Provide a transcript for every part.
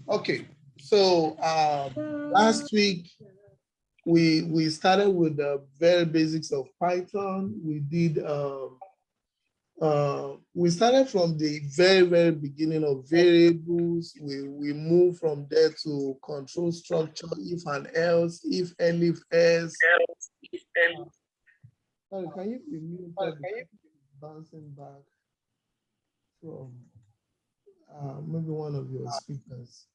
Okay, so last week we started with the very basics of Python. We started from the very beginning of variables. We moved from there to control structure, if and else, if elif else. Sorry, can you be muted? Bouncing back from maybe one of your speakers.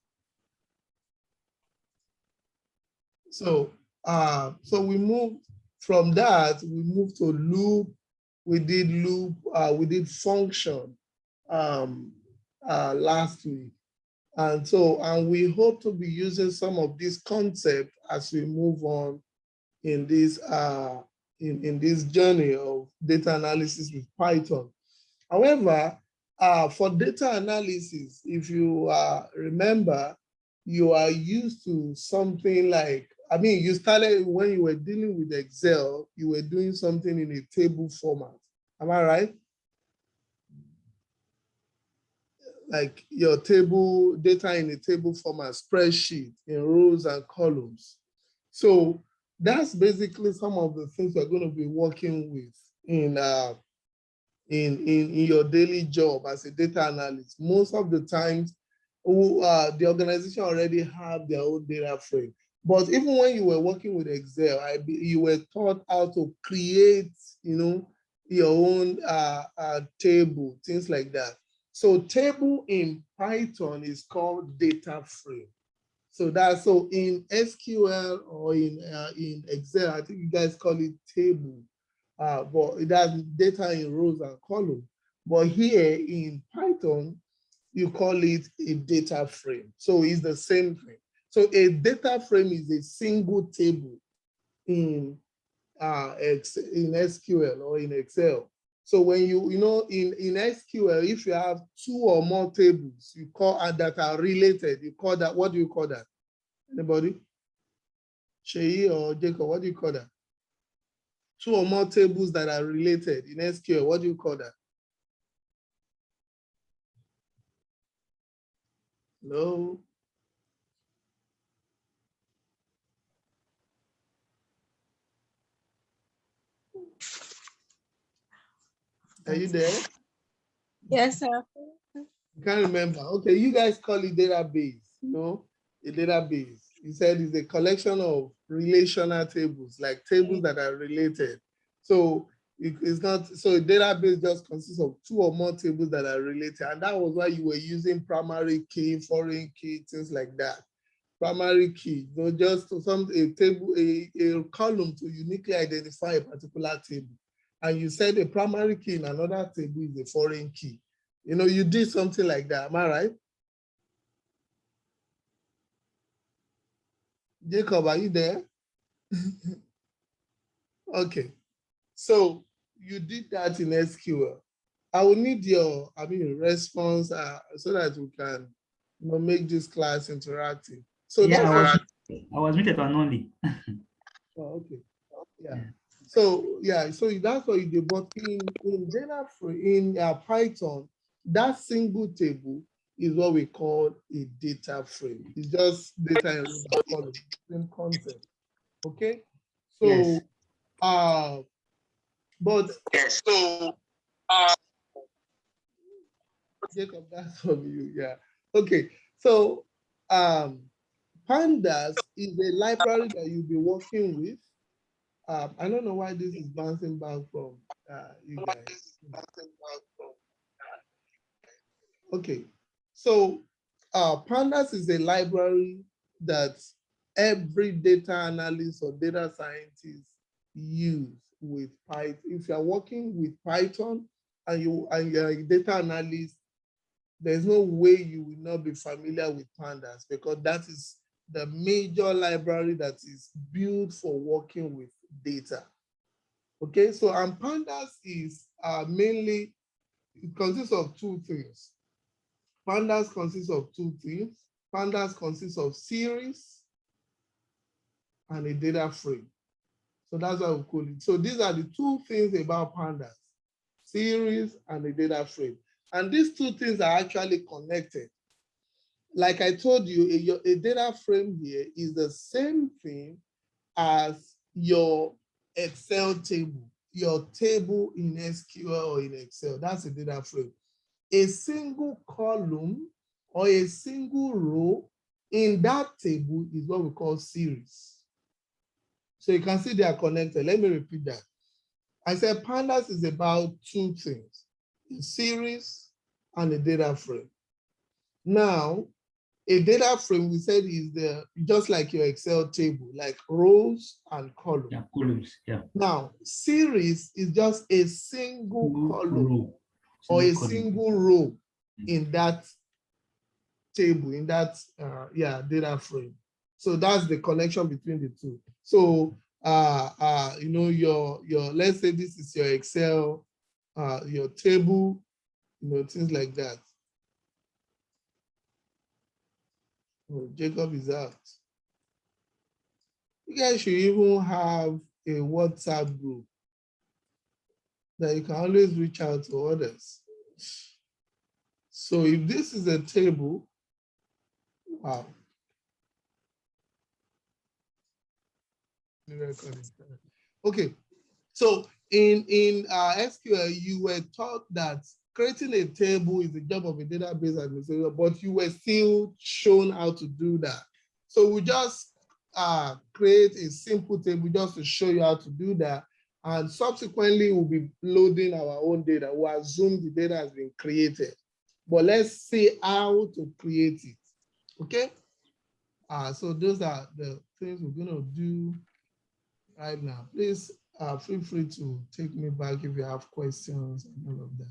So we moved from that, we moved to loop, we did function last week. And we hope to be using some of these concepts as we move on in this in this journey of data analysis with Python. However, for data analysis, if you remember, you are used to something like, I mean, you started when you were dealing with Excel, you were doing something in a table format. Am I right? Like your table, data in a table format, spreadsheet in rows and columns. So that's basically some of the things we're going to be working with in your daily job as a data analyst. Most of the times, the organization already have their own data frame. But even when you were working with Excel, you were taught how to create, your own table, things like that. So table in Python is called data frame. So in SQL or in Excel, I think you guys call it table. But it has data in rows and columns. But here in Python, you call it a data frame. So it's the same thing. So a data frame is a single table in SQL or in Excel. So when in SQL, if you have two or more tables you call that are related, you call that, what do you call that? Anybody? Shei or Jacob, what do you call that? Two or more tables that are related in SQL, what do you call that? No. Are you there? Yes, sir. You can't remember. Okay, you guys call it database, a database. You said it's a collection of relational tables, like tables that are related. So it's not, so a database just consists of two or more tables that are related. And that was why you were using primary key, foreign key, things like that. Primary key, just a column to uniquely identify a particular table. And you said a primary key in another table is a foreign key. You did something like that. Am I right? Jacob, are you there? Okay. So you did that in SQL. I will need your, response so that we can, make this class interactive. So yeah, I was muted on only. Oh, okay. Yeah. So that's what you do. But in data in Python, that single table is what we call a data frame. It's just data in the same concept. Okay. So Yes. Jacob, that's from you. Yeah. Okay. So Pandas is a library that you'll be working with. I don't know why this is bouncing back from you guys. Okay, so Pandas is a library that every data analyst or data scientist use with Python. If you're working with Python and you're a data analyst, there's no way you will not be familiar with Pandas, because that is the major library that is built for working with data. Okay, so and Pandas is mainly, it consists of two things. Pandas consists of two things. Pandas consists of series and a data frame. So that's what we call it. So these are the two things about Pandas: series and a data frame. And these two things are actually connected. like I told you, a data frame here is the same thing as your Excel table, your table in SQL or in Excel. That's a data frame. A single column or a single row in that table is what we call series. So you can see they are connected. Let me repeat that. I said Pandas is about two things, a series and a data frame. Now, a data frame, we said, is just like your Excel table, like rows and columns. Yeah, columns. Yeah. Now, series is just a single column or a single row in that table, in that data frame. So that's the connection between the two. So you know, your let's say this is your Excel, your table, you know, things like that. Oh, Jacob is out. You guys should even have a WhatsApp group that you can always reach out to others. So if this is a table, wow. Okay, so in SQL, you were taught that creating a table is the job of a database administrator, but you were still shown how to do that. So we just create a simple table just to show you how to do that. And subsequently, we'll be loading our own data. We'll assume the data has been created. But let's see how to create it. Okay? So those are the things we're going to do right now. Please feel free to take me back if you have questions and all of that.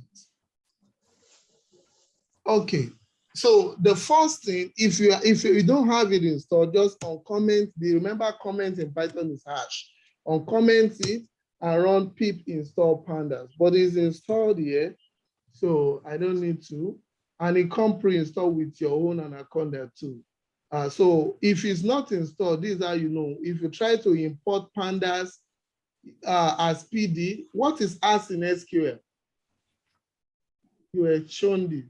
Okay, so the first thing, if you don't have it installed, just uncomment. Remember, comment in Python is hash. Uncomment it and run pip install pandas. But it's installed here, so I don't need to. And it comes pre-installed with your own Anaconda too. So if it's not installed, this is how you know. If you try to import pandas as PD, what is as in SQL? You were shown this.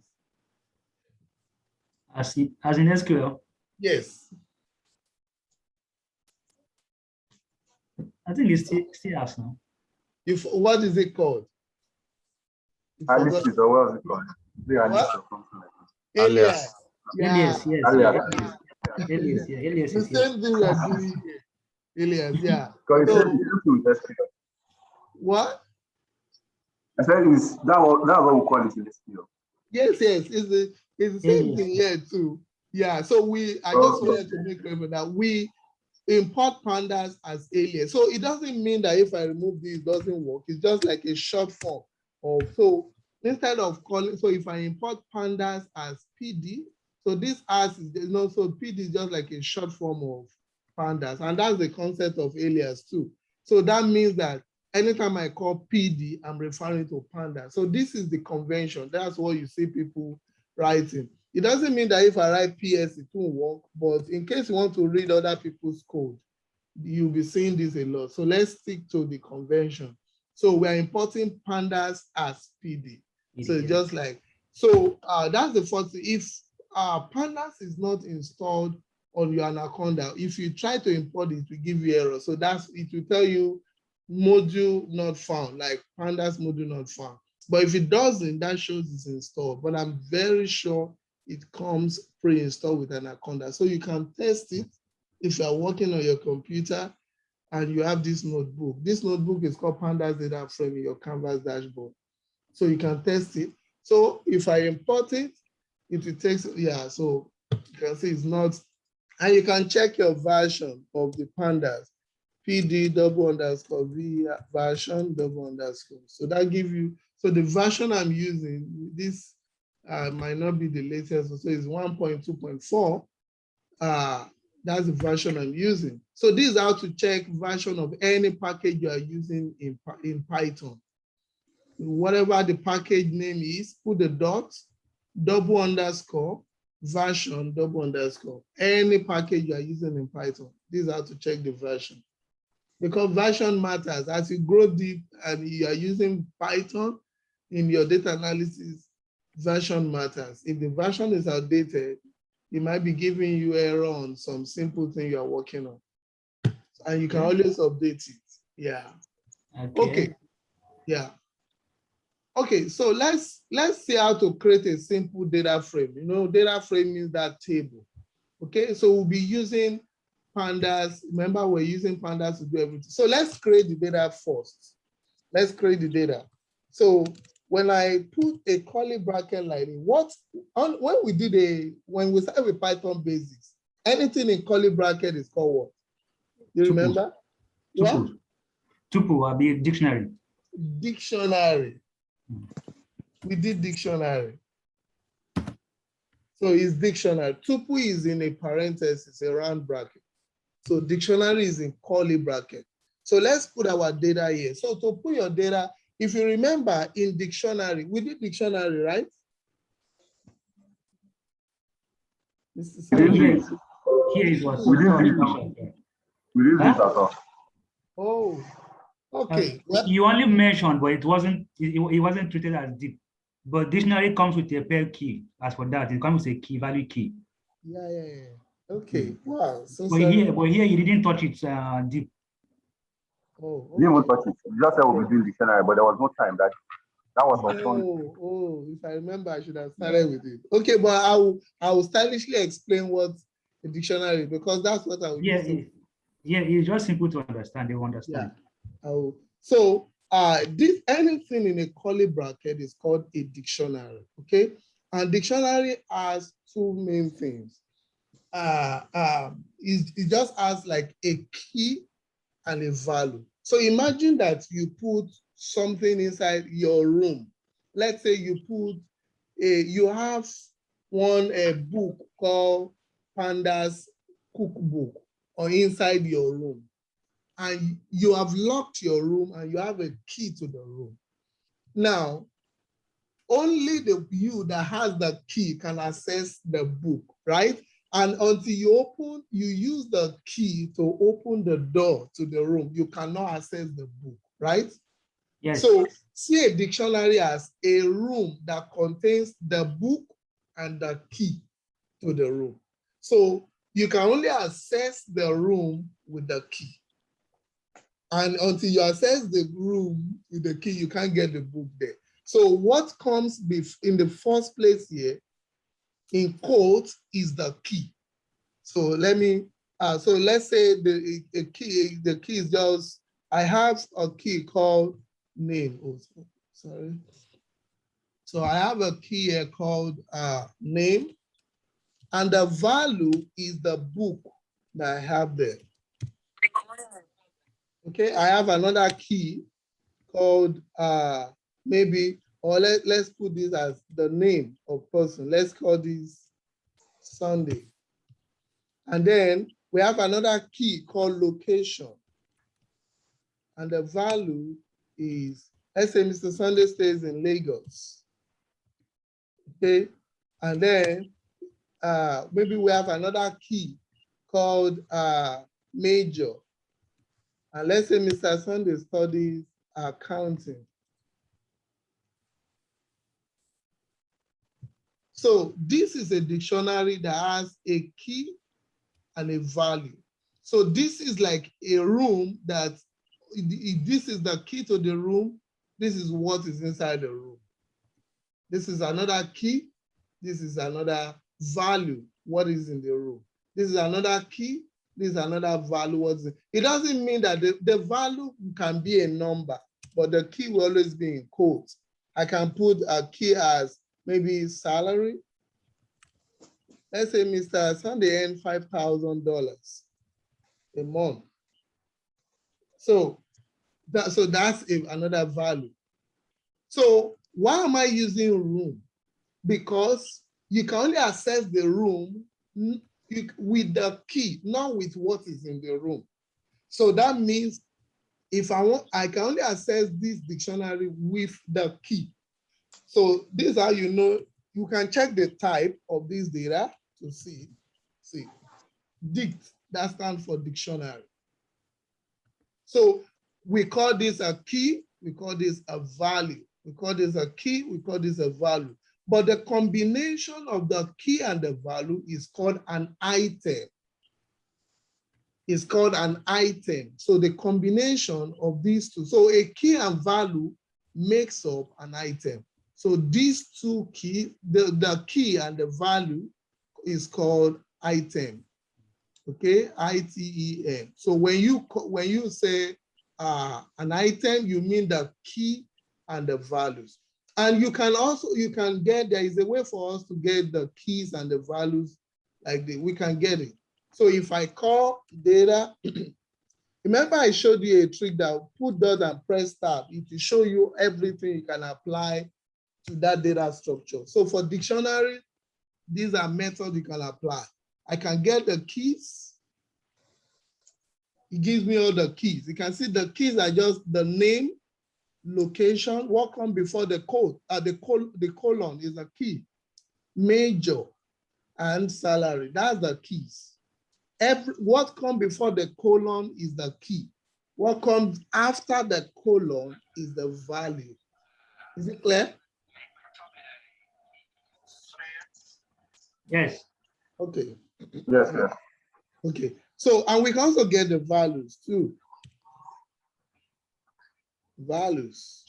As in SQL? Yes. I think it's still as now. What is it called? Alice is what was it called? Alias. Alias, yes. Alias. Alias, yeah. Alias The is same thing we are doing here. Alias, yeah. What? I said that's what we call it in SQL. Yes, it's the same thing here too. Yeah, so I just wanted to make remember that we import pandas as alias. So it doesn't mean that if I remove this, it doesn't work. It's just like a short form of, so instead of calling, so if I import pandas as PD, so this as is, you know, so PD is just like a short form of pandas, and that's the concept of alias too. So that means that anytime I call PD, I'm referring to pandas. So this is the convention. That's what you see people writing. It doesn't mean that if I write PS, it won't work, but in case you want to read other people's code, you'll be seeing this a lot. So let's stick to the convention. So we're importing pandas as PD. So just like, so that's the first thing. If pandas is not installed on your Anaconda, if you try to import it, it will give you error. So it will tell you module not found, like pandas module not found. But if it doesn't, that shows it's installed. But I'm very sure it comes pre-installed with Anaconda. So you can test it if you are working on your computer and you have this notebook. This notebook is called Pandas Dataframe in your Canvas dashboard. So you can test it. So if I import it, it will take, yeah, so you can see it's not, and you can check your version of the pandas, PD _v version _. So that gives you, so the version I'm using, this might not be the latest, so it's 1.2.4. That's the version I'm using. So this is how to check version of any package you are using in Python. Whatever the package name is, put the dot, _, version, _. Any package you are using in Python, this is how to check the version. Because version matters. As you grow deep and you are using Python in your data analysis, version matters. If the version is outdated, it might be giving you error on some simple thing you are working on. And you can Okay. always update it. Yeah. Okay. Yeah. Okay, so let's see how to create a simple data frame. You know, data frame means that table. Okay, so we'll be using pandas. Remember, we're using pandas to do everything. So let's create the data first. Let's create the data. So when I put a curly bracket like this, when we start with Python basics, anything in curly bracket is called what? You Tuple. remember? Tuple. What? Tuple will be a dictionary. Dictionary. We did dictionary. So it's dictionary. Tuple is in a parenthesis, a round bracket. So dictionary is in curly bracket. So let's put our data here. So to put your data, if you remember in dictionary, we did dictionary, right? Mr. We didn't do Yes. it. Here it was. We didn't do it. Artificial. We didn't do it Huh? at all. Oh, okay. Well, You only mentioned, but it wasn't treated as deep. But dictionary comes with a pair key. As for that, it comes with a key, value key. yeah. Okay. Wow. So But here you didn't touch it deep. Oh, We didn't even okay. touch it. We just said we'll be doing dictionary, but there was no time. That was on phone. Oh, if I remember, I should have started with it. Okay, but I will stylishly explain what a dictionary is, because that's what I will use to. Yeah, it's just simple to understand. They will understand. Yeah. So this anything in a curly bracket is called a dictionary. Okay, and dictionary has two main things. It just has like a key and a value. So imagine that you put something inside your room. Let's say you have a book called Pandas Cookbook or inside your room, and you have locked your room and you have a key to the room. Now, only you that has the key can access the book, right? And until you use the key to open the door to the room, you cannot access the book, right? Yes. So see a dictionary as a room that contains the book and the key to the room. So you can only access the room with the key. And until you access the room with the key, you can't get the book there. So what comes in the first place here, in quotes, is the key. So let's say the key is just, I have a key called name. Oh, sorry. So I have a key here called name, and the value is the book that I have there. Okay, I have another key called let's put this as the name of person. Let's call this Sunday. And then we have another key called location. And the value is, let's say Mr. Sunday stays in Lagos. Okay, and then maybe we have another key called major. And let's say Mr. Sunday studies accounting. So this is a dictionary that has a key and a value. So this is like a room that, this is the key to the room. This is what is inside the room. This is another key. This is another value, what is in the room. This is another key. This is another value. What's in. It doesn't mean that the value can be a number, but the key will always be in quotes. I can put a key as maybe salary. Let's say Mr. Sunday earned $5,000 a month. So that's another value. So why am I using room? Because you can only access the room with the key, not with what is in the room. So that means if I can only access this dictionary with the key. So this is how you know, you can check the type of this data to see. Dict, that stands for dictionary. So we call this a key, we call this a value. We call this a key, we call this a value. But the combination of the key and the value is called an item. It's called an item. So the combination of these two. So a key and value makes up an item. So these two key, the key and the value is called item. Okay, ITEM. So when you say an item, you mean the key and the values. And you can get, there is a way for us to get the keys and the values like this. We can get it. So if I call data, remember I showed you a trick that put dot and press tab. It will show you everything you can apply to that data structure. So for dictionary, these are methods you can apply. I can get the keys. It gives me all the keys. You can see the keys are just the name, location, what comes before the code. The colon is a key. Major and salary, that's the keys. What comes before the colon is the key. What comes after the colon is the value. Is it clear? Yes. Okay. Yes, sir. Okay. So, and we can also get the values too. Values.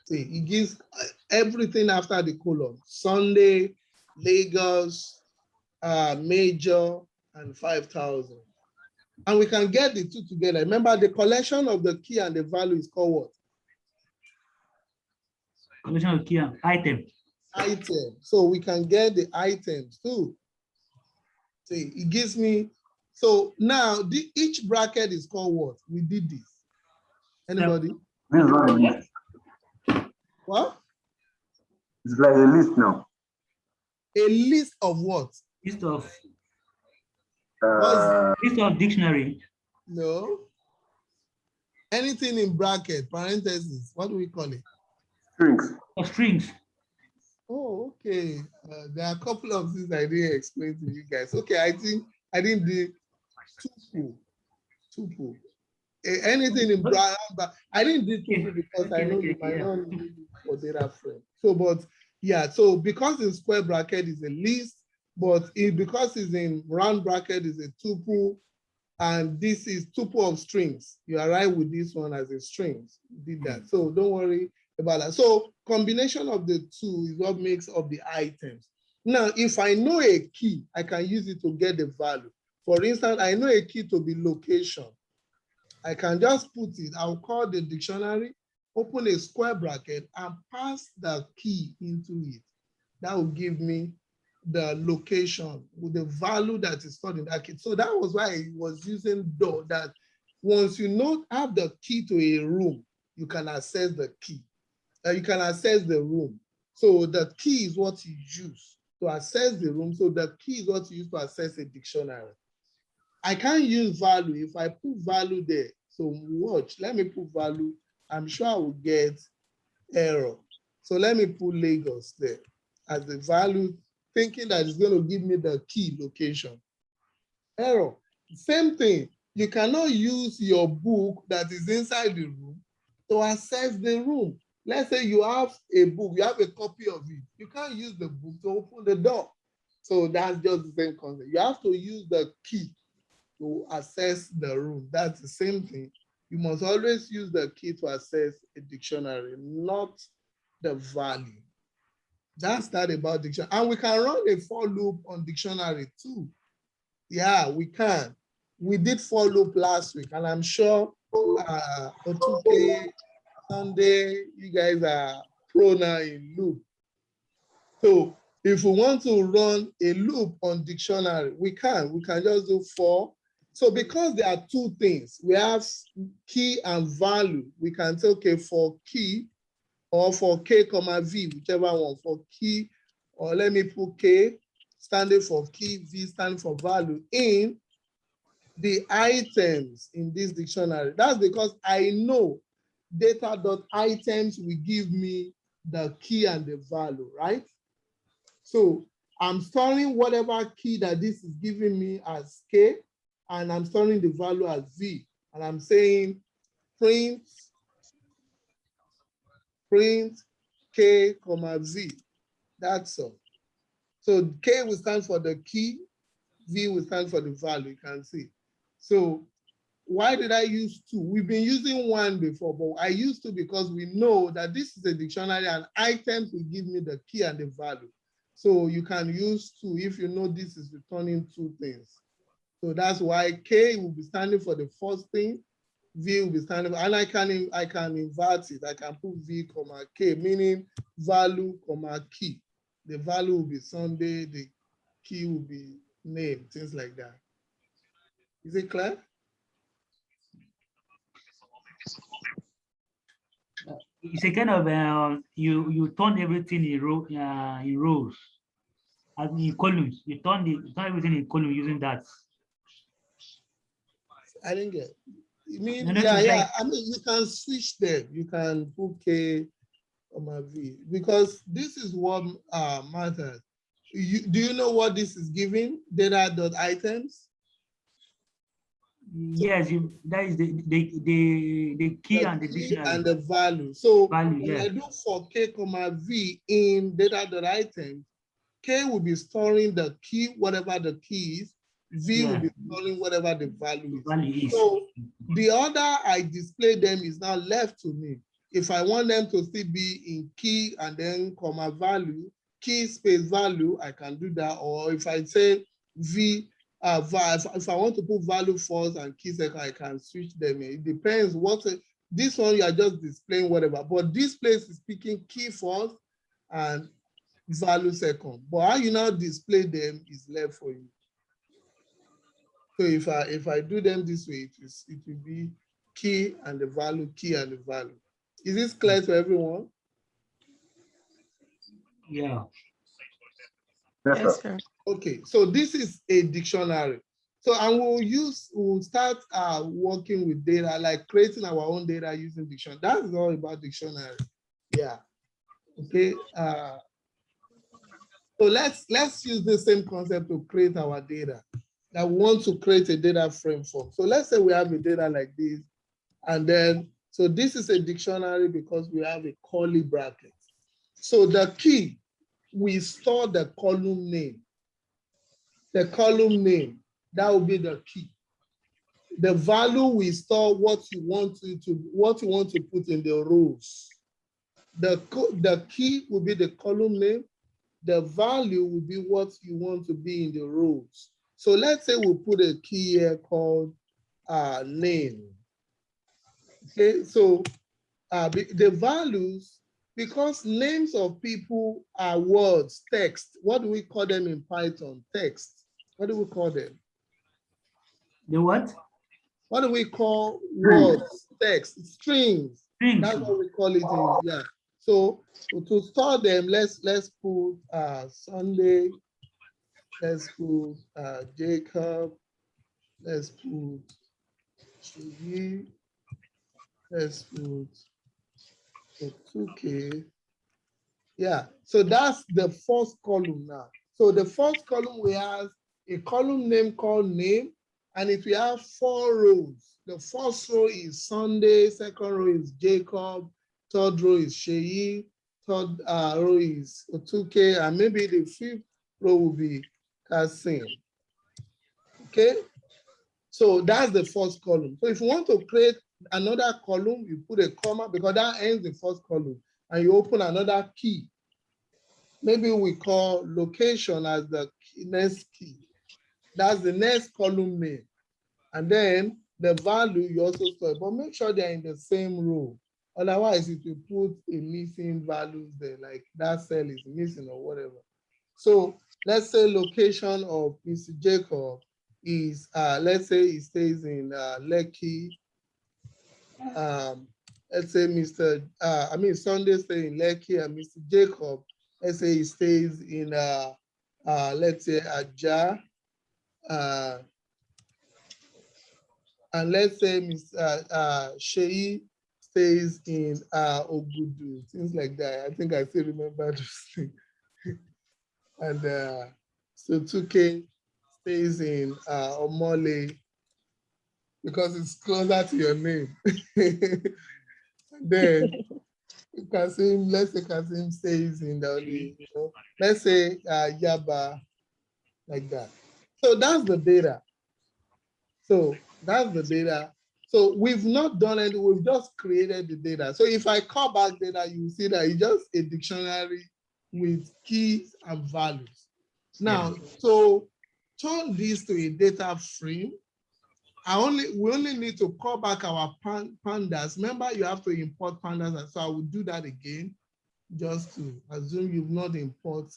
See, it gives everything after the colon. Sunday, Lagos, major, and 5,000. And we can get the two together. Remember, the collection of the key and the value is called what? Collection of key and item. Item. So we can get the items too. See, it gives me, so now each bracket is called what? We did this. Anybody? This is not a list. What? It's like a list now. A list of what? List of Uh, dictionary. No. Anything in bracket, parentheses, what do we call it? strings. Of strings. Oh, okay. There are a couple of things I didn't explain to you guys. Okay, I think I didn't do tuple. Anything in bracket, but I didn't do tuple because I know you might not need it for data frame. So, but yeah, so because in square bracket is a list, but because it's in round bracket is a tuple, and this is tuple of strings. You arrive with this one as a strings. Did that. So don't worry about that. So combination of the two is what makes up the items. Now, if I know a key, I can use it to get the value. For instance, I know a key to be location. I can just put it, I'll call the dictionary, open a square bracket and pass the key into it. That will give me the location with the value that is stored in that key. So that was why I was using door, that once you have the key to a room, you can access the key. You can access the room. So the key is what you use to access the room. So the key is what you use to access a dictionary. I can't use value if I put value there. So watch, let me put value. I'm sure I will get error. So let me put Lagos there as the value, thinking that it's going to give me the key location. Error. Same thing. You cannot use your book that is inside the room to access the room. Let's say you have a book, you have a copy of it. You can't use the book to open the door. So that's just the same concept. You have to use the key to access the room. That's the same thing. You must always use the key to access a dictionary, not the value. That's that about dictionary. And we can run a for loop on dictionary too. Yeah, we can. We did for loop last week, and I'm sure Otuke, Sunday, you guys are pro now in loop. So if we want to run a loop on dictionary, we can just do for. So because there are two things, we have key and value. We can say, okay, for key or for K, V, whichever one, for key, or let me put K standing for key, V standing for value in the items in this dictionary. That's because I know data.items will give me the key and the value, right? So I'm storing whatever key that this is giving me as K, and I'm storing the value as V. And I'm saying print K, V. That's all. So K will stand for the key, V will stand for the value, you can see. So why did I use 2? We've been using 1 before, but I used to because we know that this is a dictionary and items will give me the key and the value. So you can use 2 if you know this is returning 2 things. So that's why K will be standing for the first thing, V will be standing for, and I can invert it. I can put V, K, meaning value, key. The value will be Sunday, the key will be name, things like that. Is it clear? It's a kind of you turn everything in rows, as in columns. You turn everything in column using that. I didn't get. You mean, No, yeah. like, I mean, you can switch them. You can put K, V, because this is what matters. Do you know what this is giving? Data.items. yes, that is the key and the dictionary. And the value. So Value, when yeah. I do for K, V in data.items, K will be storing the key, whatever the key is. V will be storing whatever the value is. So the order I display them is now left to me. If I want them to still be in key and then value, key space value, I can do that. Or if I say V, if I want to put value first and key second, I can switch them. It depends what this one you are just displaying whatever, but this place is speaking key first and value second. But how you now display them is left for you. So if I do them this way, it will be key and the value, key and the value. Is this clear to everyone? Yeah. Yes, sir. Okay, so this is a dictionary. So and we'll start working with data, like creating our own data using dictionary. That's all about dictionary. Yeah. Okay. So let's use the same concept to create our data. That we want to create a data frame form. So let's say we have a data like this, and then so this is a dictionary because we have a curly bracket. So the key, we store the column name. The column name, that will be the key. The value, we store what you want to put in the rows. The key will be the column name. The value will be what you want to be in the rows. So let's say we put a key here called name. Okay, so the values, because names of people are words, text. What do we call them in Python? Text. What do we call them? The what? What do we call words? Text, strings. Strings. That's what we call it in, yeah. So to store them, let's put Sunday, let's put Jacob, let's put Chiyi, let's put 2K. Yeah, so that's the first column now. So the first column, we have a column name called name, and if we have 4 rows, the first row is Sunday, second row is Jacob, third row is Sheyi, third row is 2K, and maybe the 5th row will be Kasim. Okay, so that's the first column. So if you want to create another column, you put a comma because that ends the first column, and you open another key. Maybe we call location as the next key. That's the next column name. And then the value you also store, but make sure they're in the same row. Otherwise, it will put a missing values there, like that cell is missing or whatever. So let's say location of Mr. Jacob is, let's say he stays in Lekki. Let's say Sunday stays in Lekki, and Mr. Jacob, let's say he stays in, let's say Ajah. And let's say Sheyi stays in Ogudu, things like that. I think I still remember those things. And so 2K stays in Omole because it's closer to your name. Then Kasim, let's say Kasim stays in the, you know, let's say Yaba, like that. So that's the data. So that's the data. So we've not done it, we've just created the data. So if I call back data, you see that it's just a dictionary with keys and values. Now, so turn this to a data frame. We only need to call back our pandas. Remember, you have to import pandas, and so I will do that again, just to assume you've not imported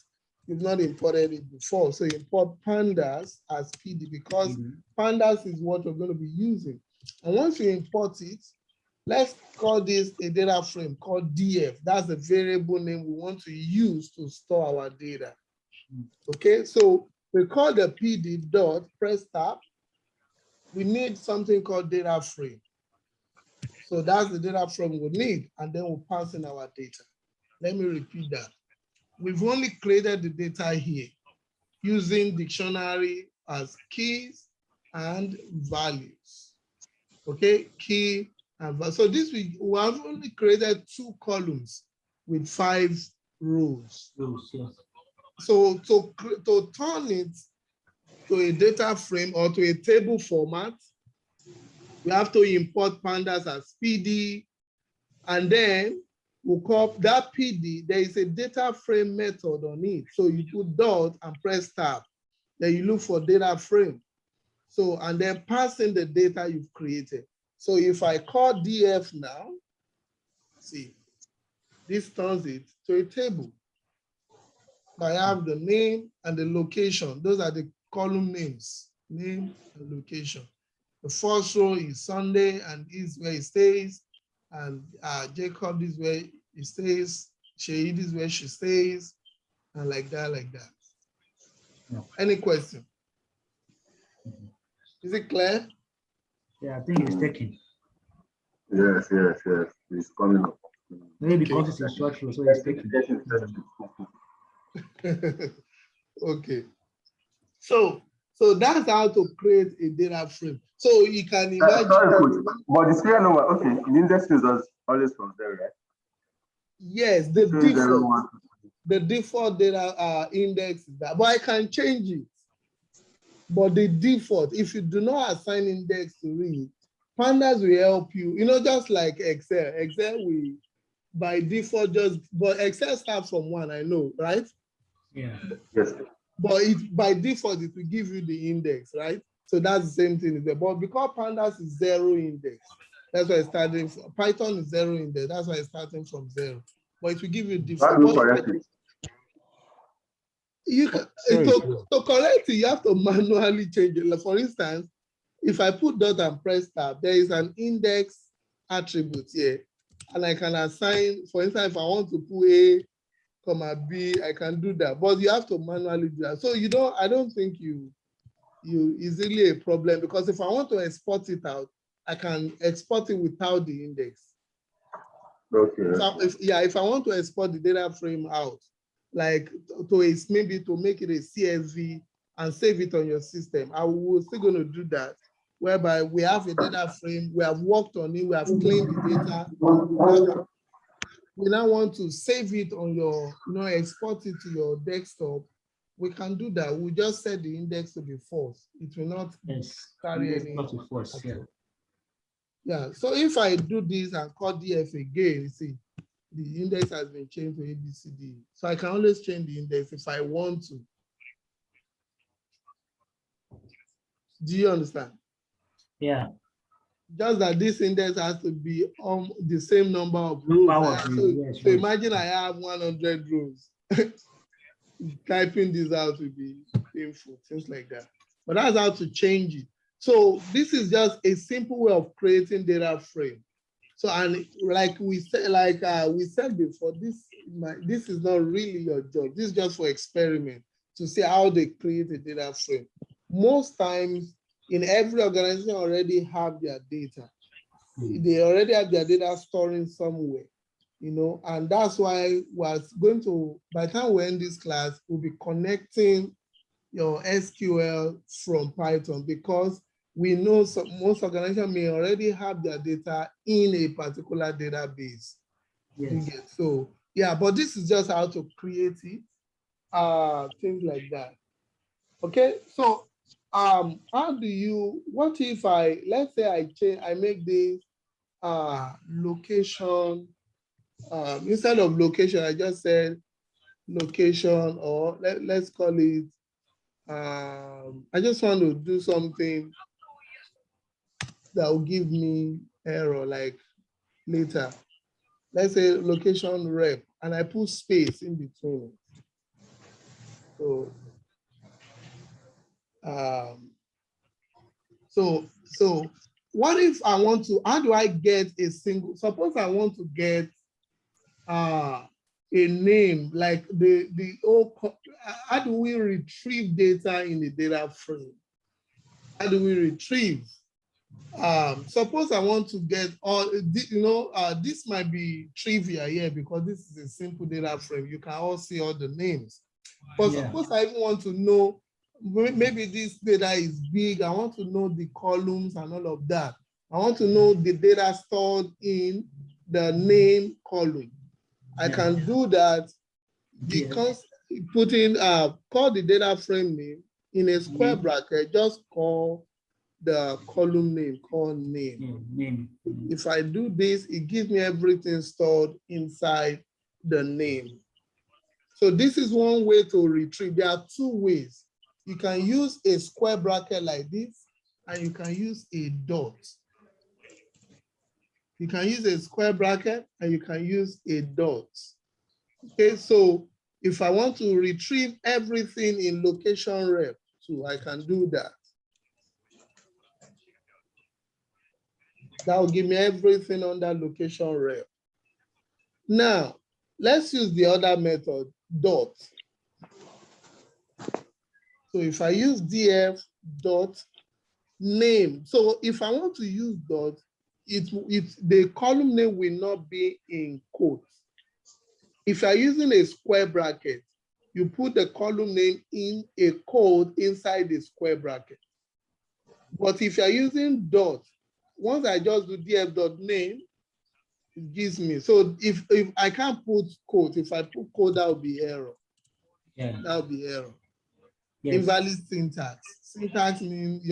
it before. So import pandas as PD because pandas is what we're going to be using. And once you import it, let's call this a data frame called DF. That's the variable name we want to use to store our data. Okay, so we call the PD dot, press tab. We need something called data frame. So that's the data frame we need, and then we'll pass in our data. Let me repeat that. We've only created the data here using dictionary as keys and values. Okay, key and value. So this we have only created 2 columns with 5 rows. So to turn it to a data frame or to a table format, we have to import pandas as PD, and then we'll call that PD. There is a data frame method on it. So you put dot and press tab. Then you look for data frame. So, and then pass in the data you've created. So if I call DF now, see, this turns it to a table. I have the name and the location. Those are the column names, name and location. The first row is Sunday and is where he stays. And Jacob is where he stays. Shaid is where she stays. And like that, like that. No. Any question? Is it clear? Yeah, I think it's taking. Yes. It's coming up. Maybe because it's a short row, so it's taking. Okay. So that's how to create a data frame. So you can imagine. Sorry, coach, but the serial number, okay, the index is always from there, right? Yes, the default data index is that, but I can change it. But the default, if you do not assign index to it, Pandas will help you. You know, just like Excel. Excel will by default but Excel starts from 1, I know, right? Yeah. Yes. But by default, it will give you the index, right? So that's the same thing. But because Pandas is 0 index, that's why it's starting from. Python is 0 index, that's why it's starting from 0. But it will give you default. You can, to correct it, you have to manually change it. Like for instance, if I put dot and press tab, there is an index attribute here, and I can assign, for instance, if I want to put A, comma B, I can do that, but you have to manually do that. So I don't think you is really a problem, because if I want to export it out, I can export it without the index. Okay. So if I want to export the data frame out, like maybe to make it a CSV and save it on your system, we're still going to do that, whereby we have a data frame, we have worked on it, we have cleaned the data. We now want to save it on your, export it to your desktop. We can do that. We just set the index to be false. It will not carry any. Not false, yeah. Yeah. So if I do this and call DF again, you see, the index has been changed to ABCD. So I can always change the index if I want to. Do you understand? Yeah. Just that this index has to be on the same number of rows. So imagine I have 100 rows. Typing this out will be painful, things like that. But that's how to change it. So this is just a simple way of creating data frame. So, and like we said before, this is not really your job. This is just for experiment to see how they create a data frame. Most times, in every organization already have their data. They already have their data storing somewhere, and that's why we're going to, by the time we end this class, we'll be connecting your SQL from Python, because we know most organizations may already have their data in a particular database. Yes. You get, so yeah, but this is just how to create it, things like that. Okay, so how do you, what if let's say I make this location, instead of location, I just said location, or let's call it, I just want to do something that will give me error, like later. Let's say location rep, and I put space in between. So, so what if I want to, how do I get a single, suppose I want to get a name, like how do we retrieve data in the data frame? How do we retrieve? Suppose I want to get all, this might be trivia here because this is a simple data frame. You can all see all the names. But suppose I even want to know, maybe this data is big. I want to know the columns and all of that. I want to know the data stored in the name column. I can do that because putting, call the data frame name in a square bracket, just call the column name, called name. If I do this, it gives me everything stored inside the name. So this is one way to retrieve. There are two ways. You can use a square bracket like this, and you can use a dot. You can use a square bracket, and you can use a dot. Okay, so if I want to retrieve everything in location rep too, I can do that. That will give me everything under location rep. Now, let's use the other method, dot. So if I use df dot name, so if I want to use dot, the column name will not be in quotes. If you're using a square bracket, you put the column name in a quote inside the square bracket. But if you're using dot, once I just do df dot name, it gives me. So if I can't put quote, if I put quote, that will be error. Yeah. That will be error. Yes. Invalid syntax. Syntax means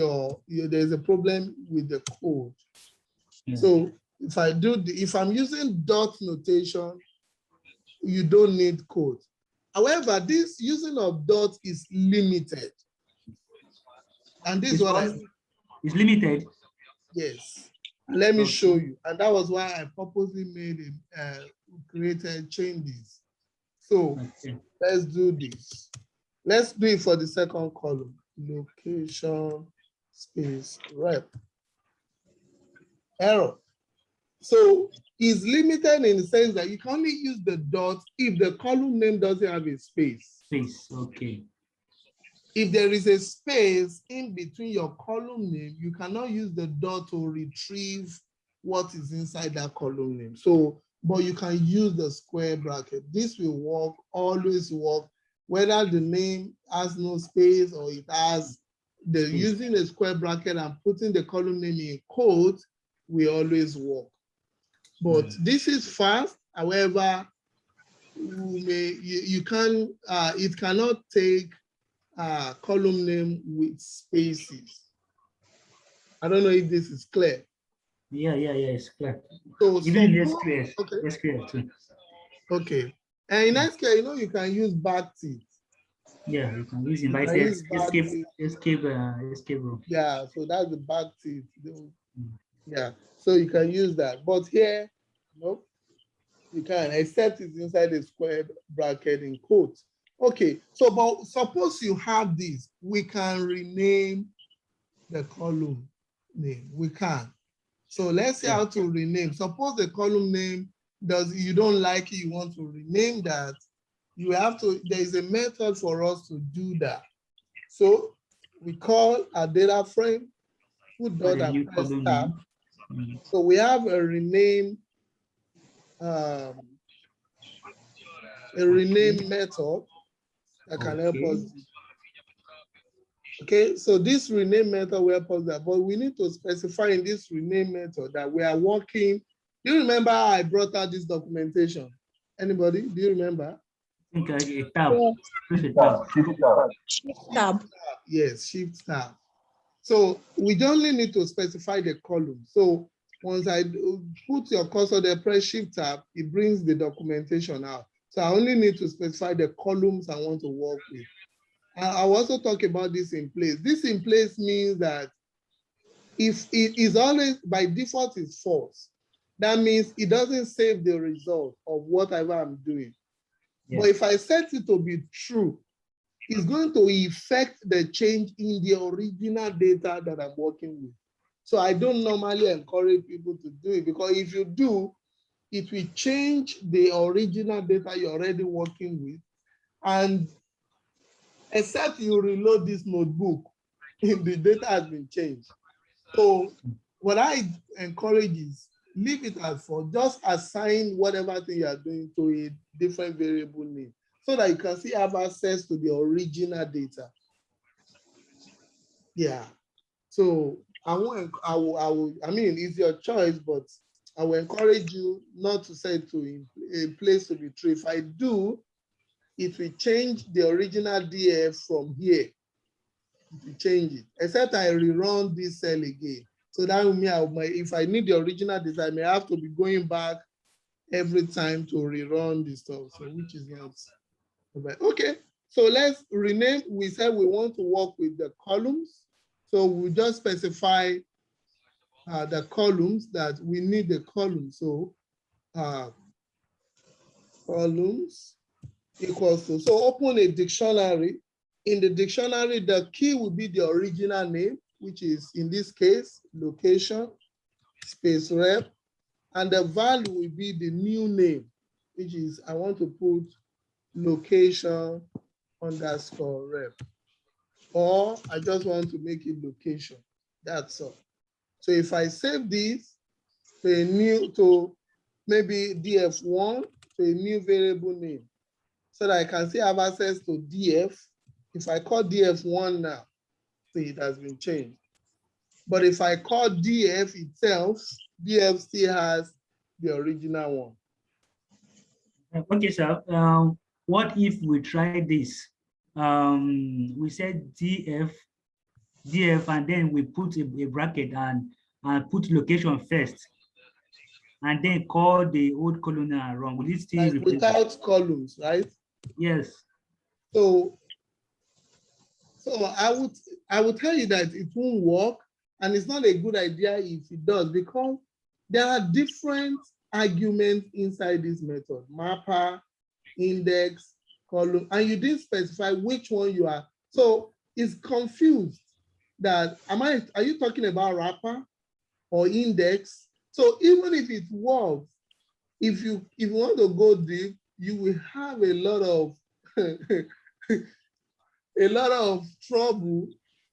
there's a problem with the code. Yeah. So if I'm using dot notation, you don't need code. However, this using of dot is limited. And this is what it's limited. Yes. And let me show you. And that was why I purposely made created changes. So let's do this. Let's do it for the second column. Location space rep. Error. So it's limited in the sense that you can only use the dot if the column name doesn't have a space. Space, okay. If there is a space in between your column name, you cannot use the dot to retrieve what is inside that column name. So, but you can use the square bracket. This will work, always work, whether the name has no space or it has, using a square bracket and putting the column name in quotes will always work. But this is fast. However, it cannot take column name with spaces. I don't know if this is clear. Yeah, it's clear. So even in SQL, okay. SQL too. Okay. And in SQL, you can use backtick. Yeah, you can use invited escape. Yeah, so that's the backtick. Yeah, so you can use that. But here, no, you can, except it's inside a square bracket in quotes. Okay, so but suppose you have this, we can rename the column name. We can. So let's see how to rename. Suppose the column name you don't like it, you want to rename that. You have to, there is a method for us to do that. So we call a data frame, put dot and press tab. So we have a rename method that can help us. Okay, so this rename method will help us that, but we need to specify in this rename method that we are working Do you remember I brought out this documentation? Anybody? Do you remember? I think a tab. Yeah. Press a tab. Tab. Yes, shift tab. So we only need to specify the column. So once I put your cursor there, press shift tab, it brings the documentation out. So I only need to specify the columns I want to work with. I'll also talk about this in place. This in place means that if it is always by default is false, that means it doesn't save the result of whatever I'm doing. Yes. But if I set it to be true, it's going to affect the change in the original data that I'm working with. So I don't normally encourage people to do it, because if you do, it will change the original data you're already working with. And except you reload this notebook, the data has been changed. So what I encourage is leave it as for, just assign whatever thing you are doing to a different variable name, so that you can still have access to the original data. Yeah. So I mean, it's your choice, but I will encourage you not to set to a place to be true. If I do, it will change the original DF from here. It will change it, except I rerun this cell again. So that will mean if I need the original data, I may have to be going back every time to rerun this stuff, so which is not right. Okay, so let's rename. We said we want to work with the columns. So we just specify the columns, that we need the columns. So columns equals to, so open a dictionary. In the dictionary, the key will be the original name, which is in this case, location, space rep, and the value will be the new name, which is, I want to put location underscore rep, or I just want to make it location. That's all. So if I save this to a new, to maybe df1, to a new variable name, so that I can still have access to df. If I call df1 now, see, it has been changed. But if I call df itself, df still has the original one. Okay, sir. What if we try this? We said df, and then we put a bracket and put location first, and then call the old column wrong. Will it still Like without columns, right? Yes. So I would tell you that it won't work, and it's not a good idea if it does, because there are different arguments inside this method: mapper, index, column, and you didn't specify which one you are. So it's confused that are you talking about wrapper or index? So even if it works, if you want to go deep, you will have a lot of a lot of trouble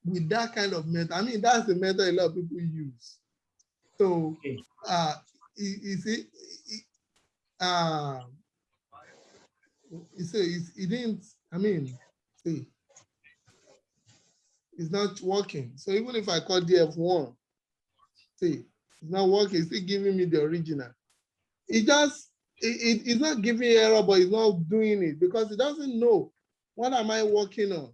with that kind of method. I mean, that's the method a lot of people use. So it didn't, I mean, see, it's not working. So even if I call df1, see, it's not working. It's still giving me the original. It's not giving error, but it's not doing it because it doesn't know what am I working on.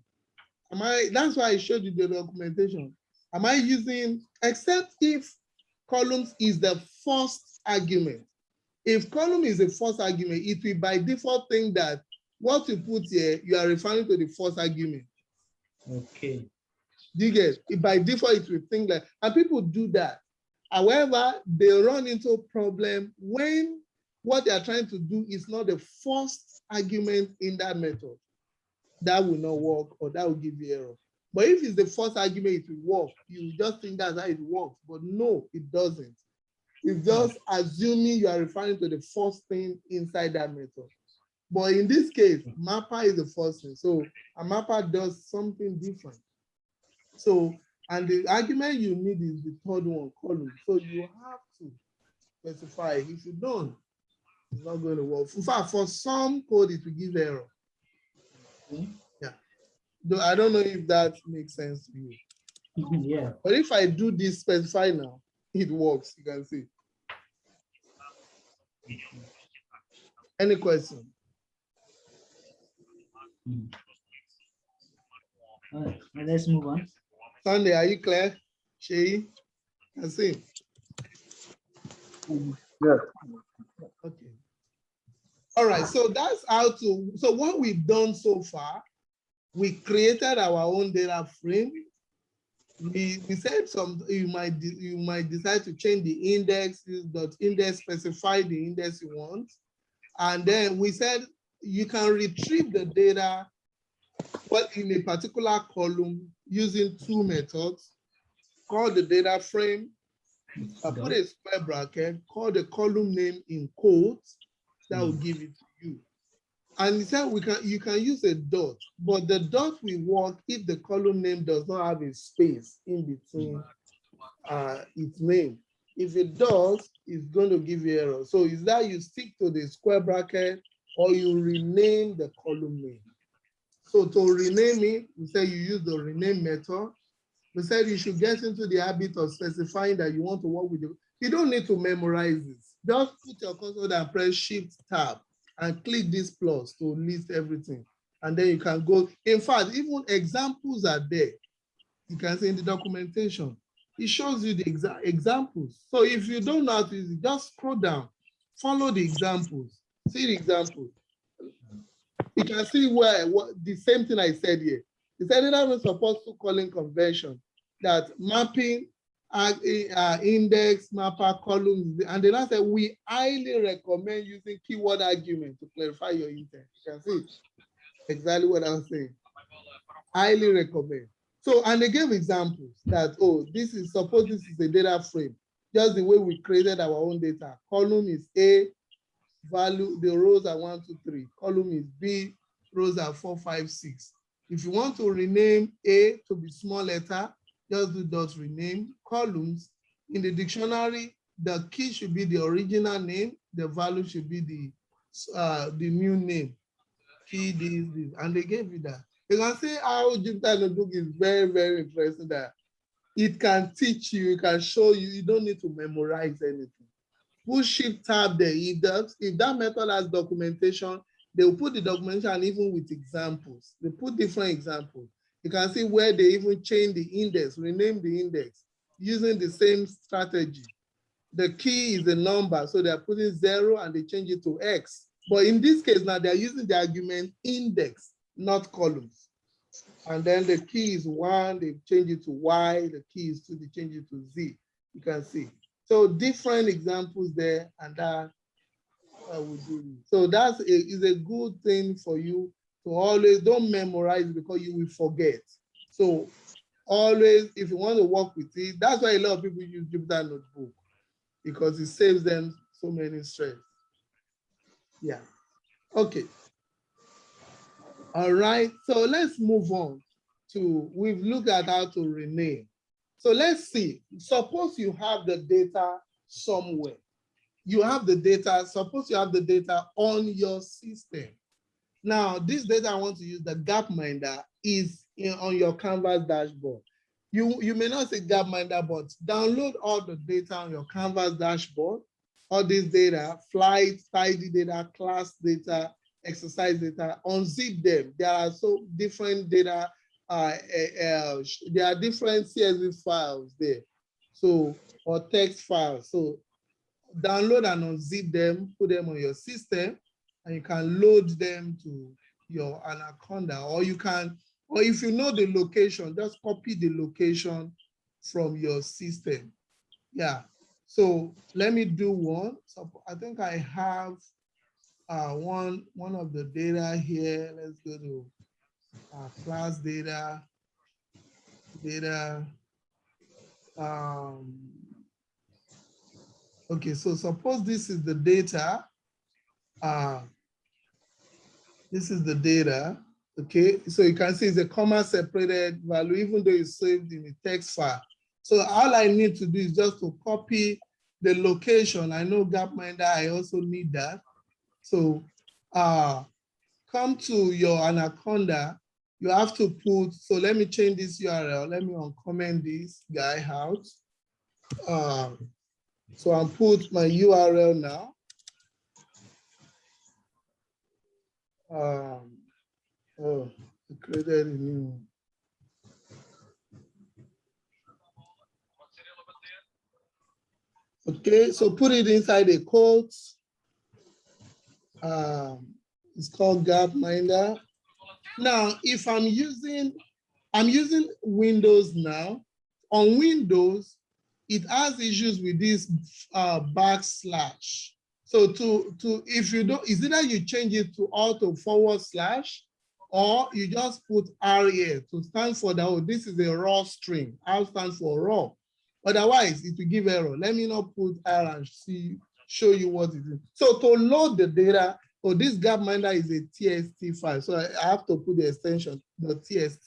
That's why I showed you the documentation. Am I using, except if columns is the first argument. If column is the first argument, it will by default think that what you put here, you are referring to the first argument. Okay. Do you get it? By default, it will think that, and people do that. However, they run into a problem when what they are trying to do is not the first argument in that method. That will not work, or that will give you error. But if it's the first argument, it will work. You just think that's how it works, but no, it doesn't. It's just assuming you are referring to the first thing inside that method. But in this case, mapper is the first thing. So a mapper does something different. So, and the argument you need is the third one, column. So you have to specify. If you don't, it's not going to work. In fact, for some code, it will give error. Yeah. Though I don't know if that makes sense to you. Yeah. But if I do this specify now, it works. You can see. Any question? All right, let's move on. Sunday, are you clear? Shay? I see. Yeah. Okay. All right, so that's how to, so what we've done so far, we created our own data frame. We said you might decide to change the index, .index, specify the index you want. And then we said you can retrieve the data but in a particular column using two methods called the data frame. I put a square bracket, call the column name in quotes, that will give it to you. And he said you can use a dot, but the dot will work if the column name does not have a space in between its name. If it does, it's going to give you error. So is that you stick to the square bracket or you rename the column name. So to rename it, we say you use the rename method. We said you should get into the habit of specifying that you want to work with it. You don't need to memorize this. Just put your console and press Shift Tab and click this plus to list everything. And then you can go. In fact, even examples are there. You can see in the documentation. It shows you the examples. So if you don't know how to use it, just scroll down, follow the examples, see the examples. You can see where the same thing I said here. He said that was supposed to calling convention, that mapping, index, mapper, columns, and then I said we highly recommend using keyword argument to clarify your intent. You can see exactly what I'm saying. Highly recommend. So, and they gave examples that, oh, this is a data frame, just the way we created our own data. Column is A, value, the rows are 1, 2, 3. Column is B, rows are 4, 5, 6. If you want to rename A to be small letter, just do dot rename. Columns, in the dictionary, the key should be the original name, the value should be the new name. Key this, and they gave you that. You can see how Jupyter Notebook is very, very interesting, that it can teach you, it can show you, you don't need to memorize anything. Push Shift Tab there. If that method has documentation, they will put the documentation even with examples. They put different examples. You can see where they even change the index, rename the index, using the same strategy. The key is a number, so they're putting 0 and they change it to X. But in this case now, they're using the argument index, not columns. And then the key is 1, they change it to Y, the key is 2, they change it to Z. You can see. So different examples there, and that I would do. So is a good thing for you to always don't memorize, because you will forget. So always, if you want to work with it, that's why a lot of people use Jupyter Notebook, because it saves them so many stress. Yeah. Okay. All right. So let's move on to, we've looked at how to rename. So let's see, suppose you have the data somewhere. You have the data, suppose you have the data on your system. Now, this data I want to use, the Gapminder, is on your Canvas dashboard. You may not say Gapminder, but download all the data on your Canvas dashboard, all this data, flight, tidy data, class data, exercise data, unzip them. There are so different data. There are different CSV files there, so, or text files. So download and unzip them, put them on your system, and you can load them to your Anaconda, or you can, or if you know the location, just copy the location from your system. Yeah. So let me do one. So I think I have one of the data here. Let's go to class data. Okay, so suppose this is the data. This is the data. Okay, so you can see it's a comma separated value, even though it's saved in a text file. So all I need to do is just to copy the location. I know Gapminder, I also need that. So come to your Anaconda, you have to put, so let me change this URL. Let me uncomment this guy out. So I'll put my URL now. Oh, I created a new. Okay, so put it inside a quote. It's called Gapminder. Now, if I'm using Windows now. On Windows, it has issues with this backslash. So if you don't, is either you change it to auto / or you just put R here to stand for that. Oh, this is a raw string. R stands for raw. Otherwise, it will give error. Let me not put R and show you what it is. So to load the data, this Gapminder is a TXT file. So I have to put the extension, the .txt.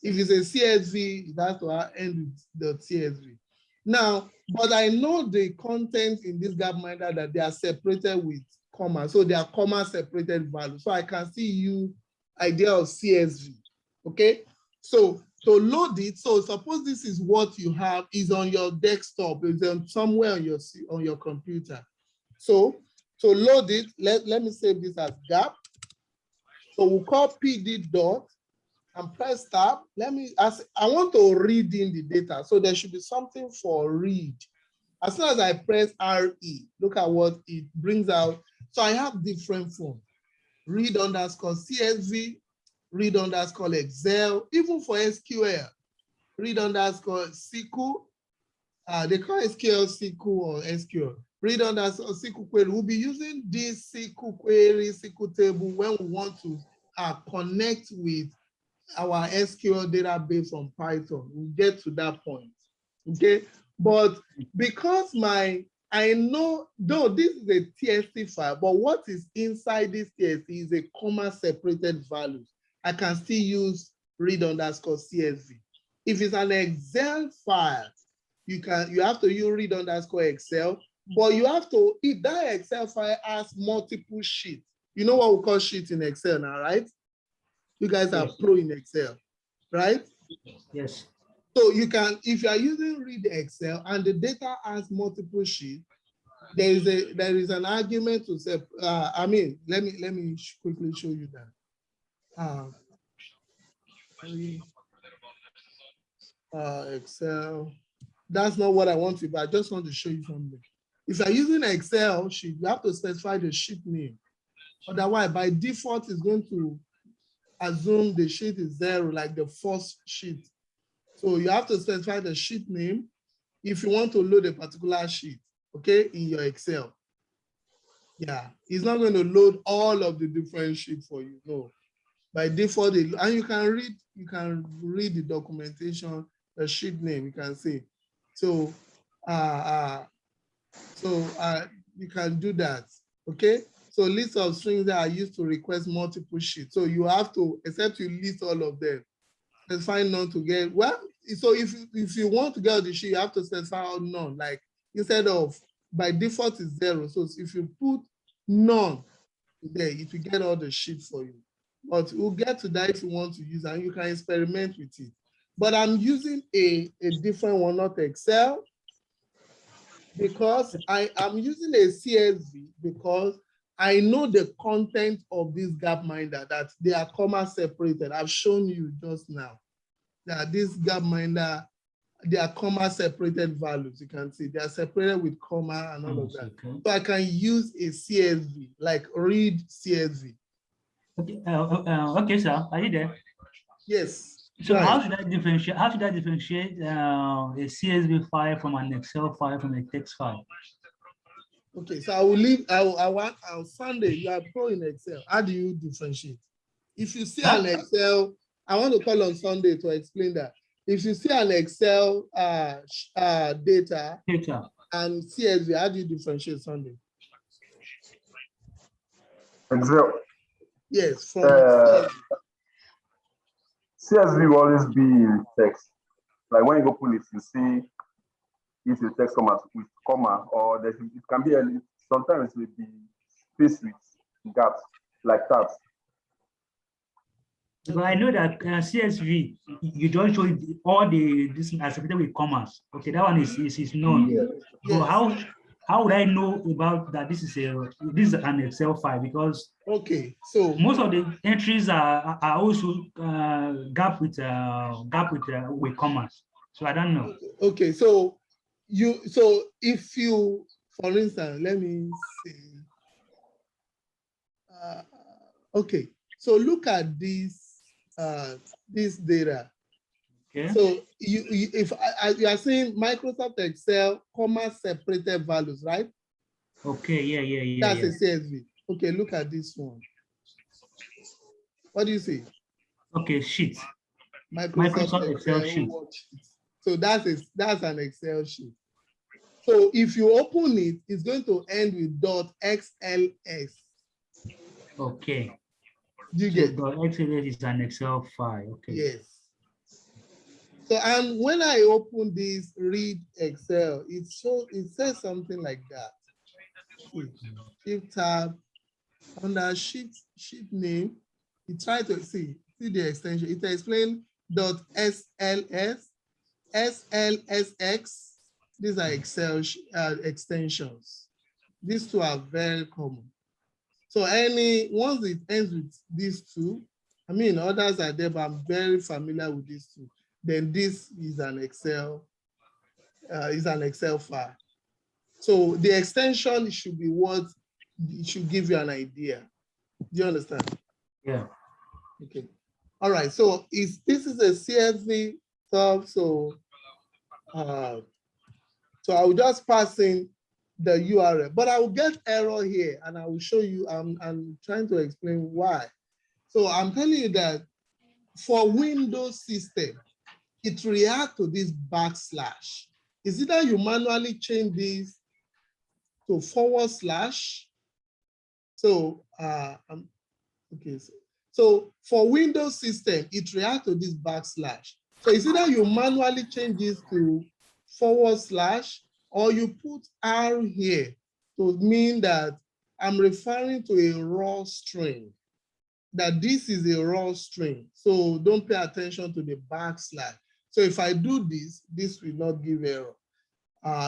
If it's a CSV, it has to end with the CSV. Now, but I know the content in this Gapminder that they are separated with comma. So they are comma separated values. So I can still use idea of CSV. Okay. So to load it, so suppose this is what you have is on your desktop, it's on somewhere on your computer. So to load it, let me save this as gap. So we'll call PD dot and press tab. I want to read in the data. So there should be something for read. As soon as I press RE, look at what it brings out. So I have different forms. Read underscore CSV, read underscore Excel, even for SQL, read underscore SQL. They call SQL SQL or SQL. Read underscore SQL query. We'll be using this SQL query, SQL table when we want to connect with our SQL database on Python. We'll get to that point. Okay. But because I know, though this is a TXT file, but what is inside this TXT is a comma separated values. I can still use read underscore CSV. If it's an Excel file, you have to use read underscore Excel, but you have to, if that Excel file has multiple sheets, you know what we call sheets in Excel now, right? You guys are pro in Excel, right? Yes. So you can, if you are using read Excel and the data has multiple sheets, there is an argument to say, let me quickly show you that. Excel, that's not what I want to, but I just want to show you something. If you're using an Excel sheet, you have to specify the sheet name. Otherwise, by default, it's going to assume the sheet is 0, like the first sheet. So you have to specify the sheet name if you want to load a particular sheet, okay, in your Excel. Yeah, it's not going to load all of the different sheets for you. No, by default, and you can read the documentation, the sheet name. You can see. So, you can do that. Okay. So list of strings that are used to request multiple sheets. So you have to, except you list all of them, specify none to get, well, so if you want to get the sheet, you have to specify none. Like instead of, by default is 0. So if you put none there, it will get all the sheet for you. But we'll get to that if you want to use, and you can experiment with it. But I'm using a different one, not Excel, because I'm using a CSV because I know the content of this Gapminder, that they are comma separated. I've shown you just now that this Gapminder, they are comma separated values. You can see they are separated with comma and all of that. Okay. So I can use a CSV, like read CSV. Okay, okay, sir, are you there? Yes. So right. How should I differentiate? How should I differentiate a CSV file from an Excel file from a text file? Okay, so I will leave. On Sunday, you are pro in Excel. How do you differentiate? If you see an Excel, I want to call on Sunday to explain that. If you see an Excel data and CSV, how do you differentiate Sunday? Excel. Yes, from CSV will always be in text. Like when you go pull it, you see if the text comma with comma, or it can be sometimes it will be space with gaps, like tabs. But I know that CSV, you don't show all this are separated with commas. Okay, that one is known. Yeah. So yes. how would I know about that this is an Excel file? Because Okay, so most of the entries are also with commas. So I don't know. okay, so if you, for instance, let me see. Okay, so look at this data. Okay. So if you are saying Microsoft Excel, comma separated values, right? Okay. Yeah. That's a CSV. Okay, look at this one. What do you see? Okay, sheet. Microsoft Excel Excel sheet. worksheet. So that's an Excel sheet. So if you open it, it's going to end with .xls. Okay. Do you So get? the XLS is an Excel file. Okay. Yes. So and when I open this read Excel, it says something like that. Shift tab under sheet name. You try to see the extension. It explains .sls, SLSX. These are Excel extensions. These two are very common. So once it ends with these two, I mean others are there, but I'm very familiar with these two. Then this is an Excel file. So the extension should be what it should give you an idea. Do you understand? Yeah. Okay. All right. So this is a CSV stuff. So I will just pass in the URL, but I will get error here, and I will show you. I'm trying to explain why. So I'm telling you that for Windows system, it reacts to this backslash. Is either you manually change this to /. So okay. So for Windows system, it reacts to this backslash. So it's either you manually change this to / or you put R here to mean that I'm referring to a raw string, that this is a raw string. So don't pay attention to the backslash. So if I do this, this will not give error.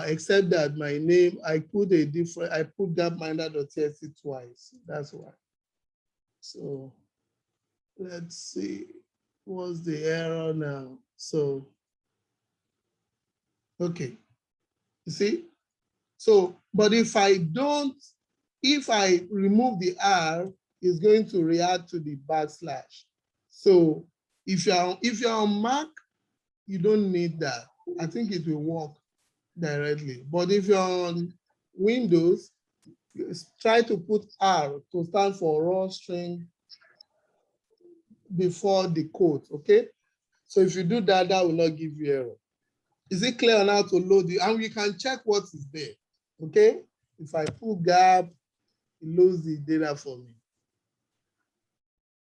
Except that my name, I put gapminder.txt twice. That's why. So let's see, what's the error now? So, okay, you see? So, but if I remove the R, it's going to react to the backslash. So if you're on Mac, you don't need that. I think it will work directly. But if you're on Windows, try to put R to stand for raw string before the quote, okay? So if you do that, that will not give you error. Is it clear on how to load it? And we can check what is there, okay? If I put gap, it loads the data for me.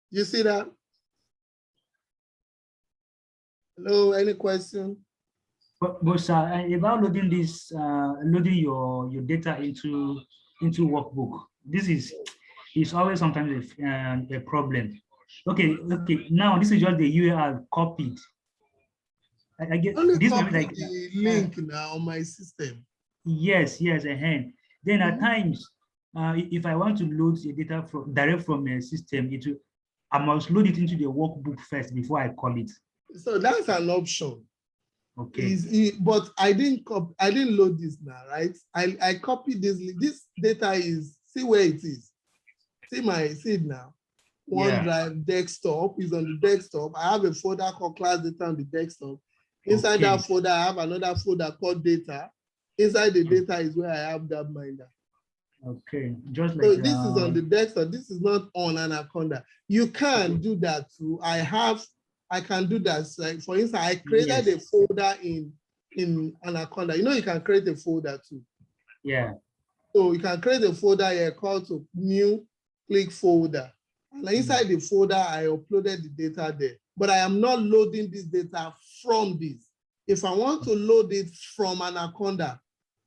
You see that? Hello, any question? But sir, about loading this, loading your data into workbook, this is always sometimes a problem. Okay. Now this is just the URL copied. I get Only this copy like the link now on my system. yes. Then at times, if I want to load the data direct from a system, I must load it into the workbook first before I call it. So that's an option. Okay. But I didn't load this now, right? I copied this. This data is, see where it is. See it now. OneDrive desktop is on the desktop. I have a folder called class data on the desktop. Inside that folder, I have another folder called data. Inside the data is where I have Gapminder. Okay, just like so this is on the desktop. This is not on Anaconda. You can do that too. I can do that. Like for instance, I created a folder in Anaconda. You know, you can create a folder too. Yeah. So you can create a folder here called to new, click folder. And inside the folder, I uploaded the data there. But I am not loading this data from this. If I want to load it from Anaconda,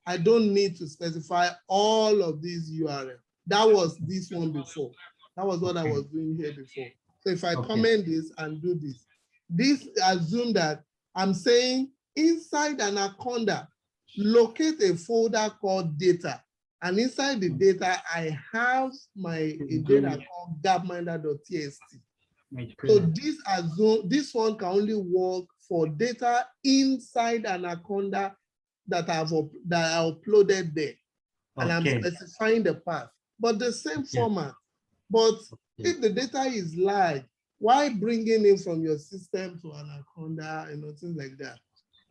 I don't need to specify all of these URL. That was this one before. That was what I was doing here before. So if I comment this and do this, this assume that I'm saying inside Anaconda, locate a folder called data. And inside the data, I have a data called gapminder.txt. So this one can only work for data inside Anaconda that I uploaded there. And I'm specifying the path, but the same format. But if the data is large, why bringing it from your system to Anaconda and things like that?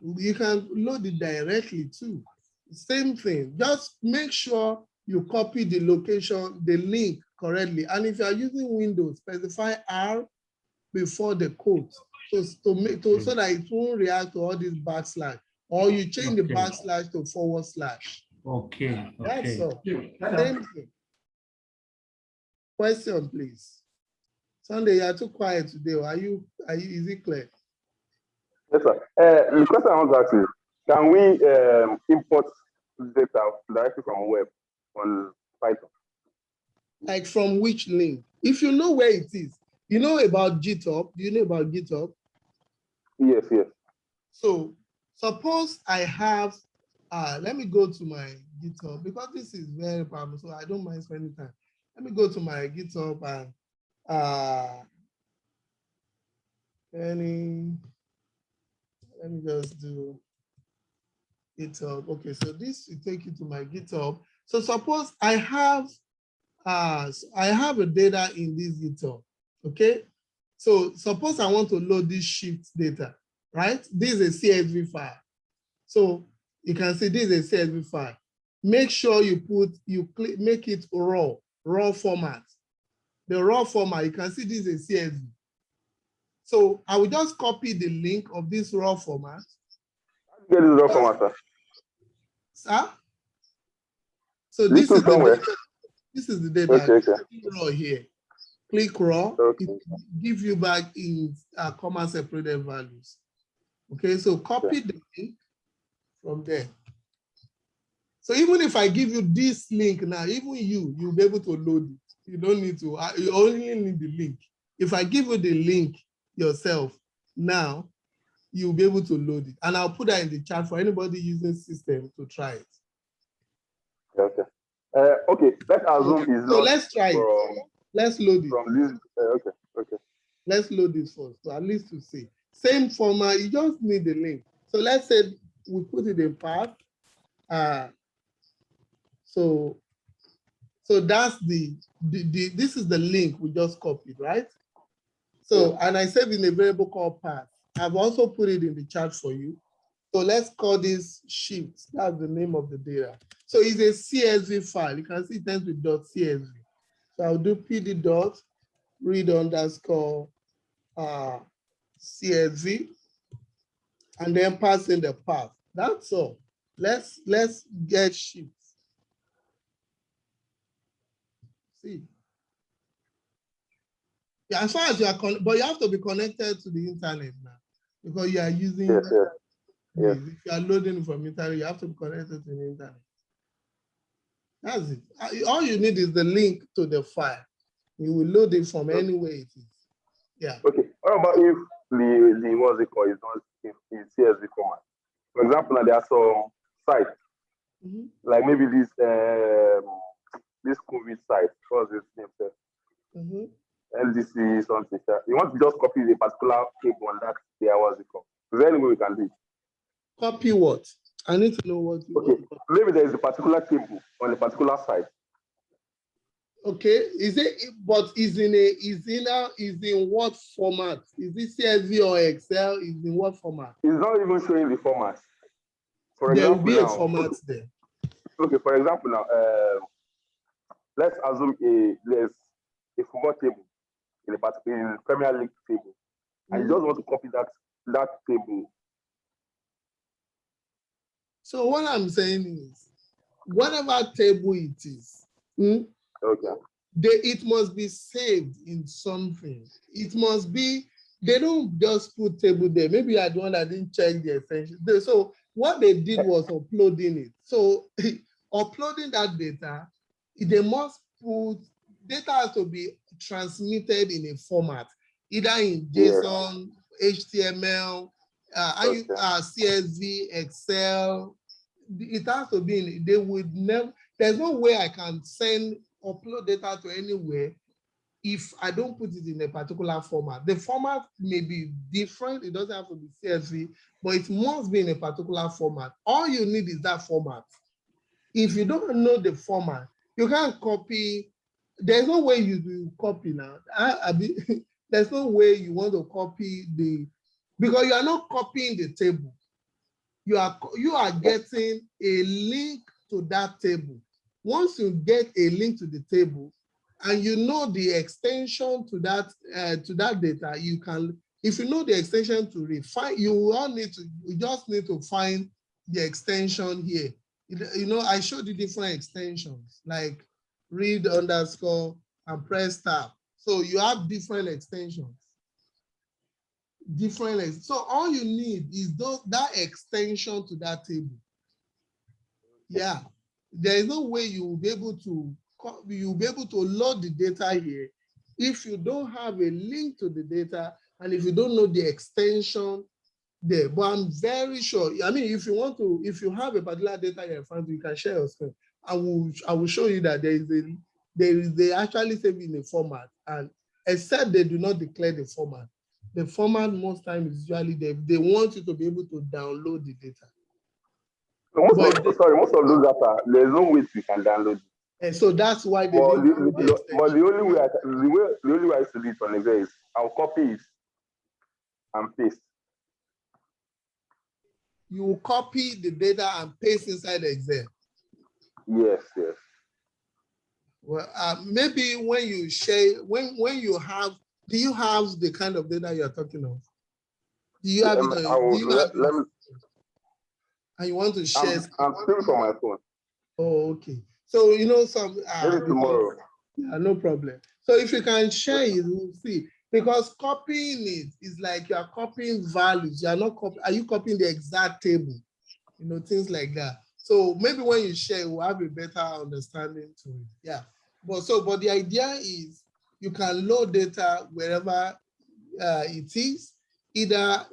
You can load it directly too. Same thing. Just make sure you copy the location, the link correctly. And if you are using Windows, specify R before the quote, so that it won't react to all this backslash, or you change the backslash to / Okay. That's all. Same thing. Question, please. Sunday, you are too quiet today. Is it clear? Yes, sir. The question I want to ask is, can we import data directly from web on Python? Like from which link? If you know where it is, you know about GitHub. Do you know about GitHub? Yes. So suppose I have, let me go to my GitHub, because this is very powerful, so I don't mind spending time. Let me go to my GitHub and let me just do GitHub. Okay, so this will take you to my GitHub. So suppose I have a data in this GitHub. Okay, so suppose I want to load this shift data, right? This is a CSV file. So you can see this is a CSV file. Make sure make it raw format. The raw format, you can see this is a CSV. So I will just copy the link of this raw format. Get this raw format, sir. Sir? So this is the data. Okay. Raw here. Click raw. Okay. It gives you back in comma separated values. Okay, so copy the link from there. So even if I give you this link now, even you'll be able to load it. You don't need to, you only need the link. If I give you the link yourself now, you'll be able to load it. And I'll put that in the chat for anybody using system to try it. Okay. Okay, let's assume it's so let's try it. Let's load it. From this, okay. Let's load this first, so at least to see. Same format, you just need the link. So let's say we put it in path. So that's this is the link we just copied, right? So, and I saved in a variable called path. I've also put it in the chat for you. So let's call this shift. That's the name of the data. So it's a CSV file. You can see it ends with .csv. So I'll do pd dot read underscore CSV and then pass in the path. That's all. Let's get shift. See. Yeah, as far as you are, but you have to be connected to the internet now because you are using. Yes. If you are loading from internet, you have to be connected to the internet. That's it. All you need is the link to the file. You will load it from anywhere it is. Yeah. Okay. What about if the what's it called is not in CSV format? For example, now there are some sites like maybe this COVID site. What's this name? LDC something. You want to just copy the particular table on that there, what's it called? Is there any way we can do it? Copy what? I need to know what you want to copy. Maybe there is a particular table on a particular site. Okay, is in what format? Is it CSV or Excel? Is in what format? It's not even showing the format. For there example, will be a format there. Okay, for example now, let's assume there's a football table in a particular Premier League table, and you just want to copy that table. So what I'm saying is, whatever table it is, it must be saved in something. It must be, they don't just put table there. Maybe you are the one that didn't check the essentials. So what they did was uploading it. So uploading that data, they must put, data has to be transmitted in a format, either in JSON, HTML, CSV, Excel, it has to be in, they would never, there's no way I can upload data to anywhere if I don't put it in a particular format. The format may be different, it doesn't have to be CSV, but it must be in a particular format. All you need is that format. If you don't know the format, you can't copy. There's no way you copy now. There's no way you want to copy because you are not copying the table. You are getting a link to that table. Once you get a link to the table and you know the extension to that data, you can, if you know the extension to refine, you just need to find the extension here. You know, I showed you different extensions like read underscore and press tab. So you have different extensions. So all you need is that extension to that table. Yeah, there is no way you will be able to load the data here if you don't have a link to the data and if you don't know the extension there. But I'm very sure, I mean, if you have a particular data you're in front of you, can share your screen. I will show you that they actually save in a format, and except they do not declare the format. The format most times is usually they want you to be able to download the data. So most of those data, there's no way you can download it. And so that's why they But didn't the only way I used to do it on Excel is I'll copy it and paste. You will copy the data and paste inside Excel. Yes. Well, maybe when you share, when you have, do you have the kind of data you're talking of? Do you have it? And you want to share? I'm still from my phone. Oh, okay. So you know some. Maybe tomorrow. Yeah, no problem. So if you can share it, we'll see. Because copying it is like you are copying values. You are not are you copying the exact table? You know, things like that. So maybe when you share, we'll have a better understanding to it. Yeah. But the idea is you can load data wherever it is. Either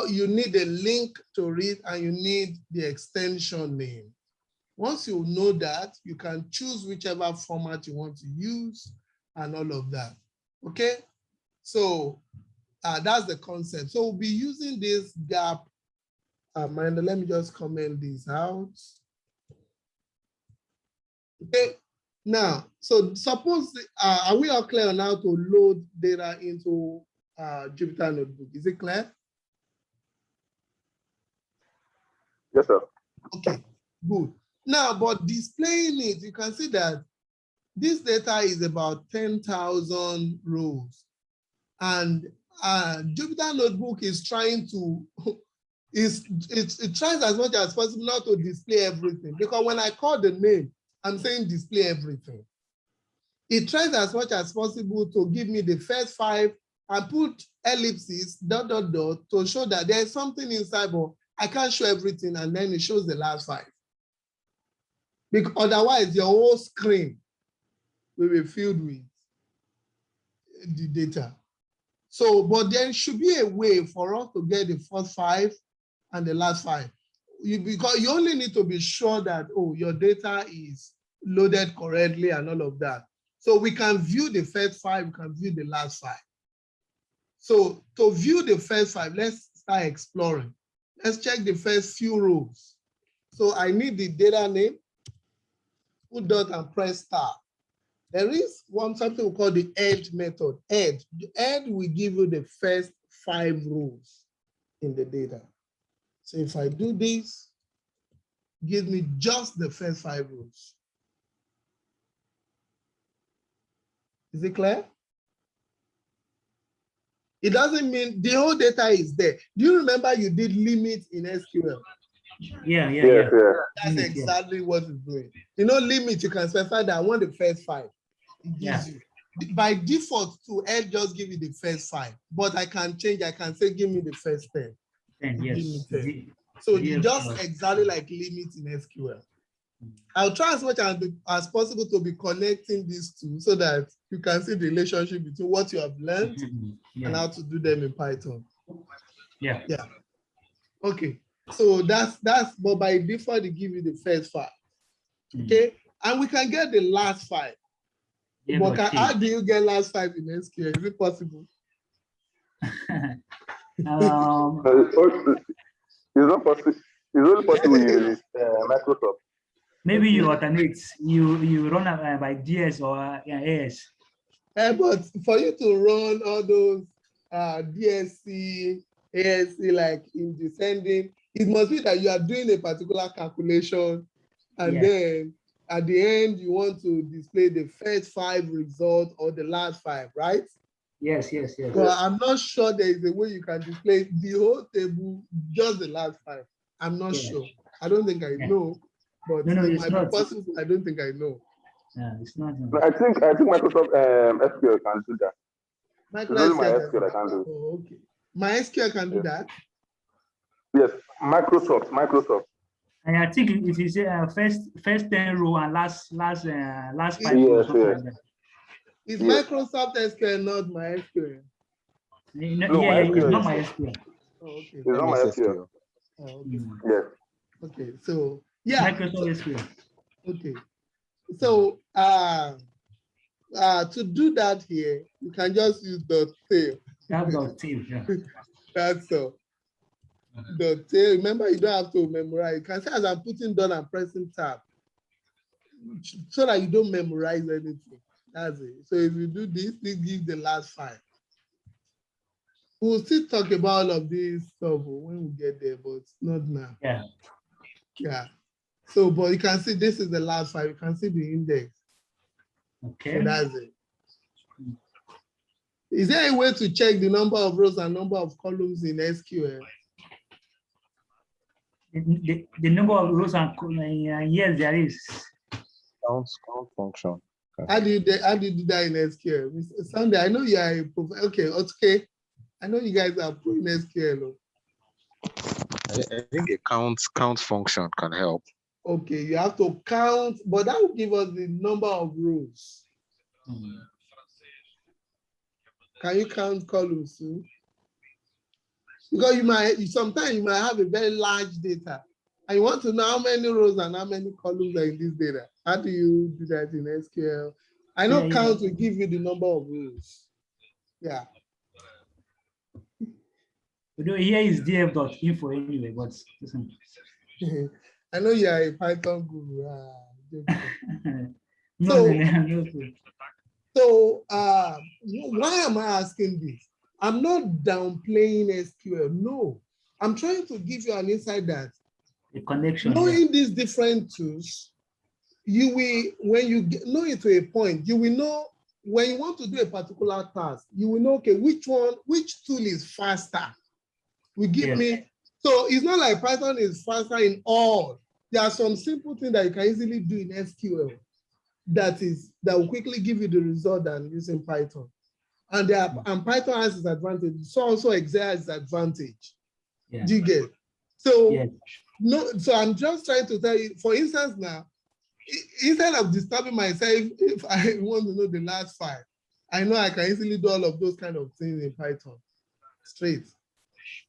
you need a link to read and you need the extension name. Once you know that, you can choose whichever format you want to use and all of that. Okay? So that's the concept. So we'll be using this gap. Miranda, let me just comment this out. Okay. Now, so suppose, are we all clear on how to load data into Jupyter Notebook? Is it clear? Yes, sir. Okay, good. Now, but displaying it, you can see that this data is about 10,000 rows. And Jupyter Notebook is trying to, it tries as much as possible not to display everything. Because when I call the name, I'm saying display everything. It tries as much as possible to give me the first 5 and put ellipses, ... to show that there's something inside, but I can't show everything, and then it shows the last 5. Because otherwise, your whole screen will be filled with the data. So, but there should be a way for us to get the first 5 and the last 5. Because you only need to be sure that, oh, your data is loaded correctly and all of that. So we can view the first 5, we can view the last 5. So to view the first 5, let's start exploring. Let's check the first few rows. So I need the data name, put dot and press star. There is something we call the add method. Add. The add will give you the first 5 rows in the data. So if I do this, give me just the first 5 rows. Is it clear? It doesn't mean the whole data is there. Do you remember you did limit in SQL? Yeah. That's exactly what it's doing. You know, limit, you can specify that I want the first 5. It gives you. By default, to add just give you the first 5. But I can change, I can say, give me the first 10. 10, yes. 10. So you just exactly like limit in SQL. I'll try as much as possible to be connecting these two so that you can see the relationship between what you have learned and how to do them in Python. Yeah. Okay. So that's, but by default, they give you the first 5. Okay. And we can get the last 5. Yeah, But but how do you get last 5 in SQL? Is it possible? It's not possible. It's only possible in Microsoft. Maybe you alternate. You run by DS or AS. But for you to run all those DSC, ASC, like in descending, it must be that you are doing a particular calculation, and then at the end you want to display the first 5 results or the last 5, right? Yes. Well, I'm not sure there is a way you can display the whole table, just the last 5. I'm not sure. I don't think I know, but No, it it's might not. be possible. I don't think I know. It's not. I think Microsoft SQL can do that. It's only my SQL I can do. Oh, okay. My SQL can do that. Yes, Microsoft. And I think it is first 10 row and last 5 Yes, rows. Is Microsoft SQL not my SQL? No, It's not my SQL. Oh, okay. It's not my SQL. Oh, okay. Yes. Okay, so yeah. Microsoft SQL. Okay. So to do that here, you can just use the tail. That's the tail, yeah. That's all. The tail. Remember, you don't have to memorize. You can say as I'm putting down and pressing tab, so that you don't memorize anything. That's it. So if you do this gives the last 5. We'll still talk about all of this stuff when we get there, but not now. Yeah. So, but you can see this is the last 5. You can see the index. Okay. So that's it. Is there a way to check the number of rows and number of columns in SQL? The number of rows and yes, there is. Count function. How do you do that in SQL? Mr. Sunday, I know you are a professor. Okay. I know you guys are pro in SQL. I think a count function can help. Okay, you have to count, but that will give us the number of rows. Can you count columns too? Because sometimes you might have a very large data and you want to know how many rows and how many columns are in this data. How do you do that in SQL? I know count will give you the number of rows. Yeah. Here is df.info anyway, but listen. I know you are a Python guru. So why am I asking this? I'm not downplaying SQL. No, I'm trying to give you an insight that the connection. Knowing these different tools, you will, when you know it to a point, you will know when you want to do a particular task, you will know, okay, which tool is faster? Will give me. So it's not like Python is faster in all. There are some simple things that you can easily do in SQL that will quickly give you the result than using Python. And Python has its advantage. So also Excel has its advantage. Yeah. Do you get? So so I'm just trying to tell you, for instance, now, instead of disturbing myself, if I want to know the last 5, I know I can easily do all of those kind of things in Python straight.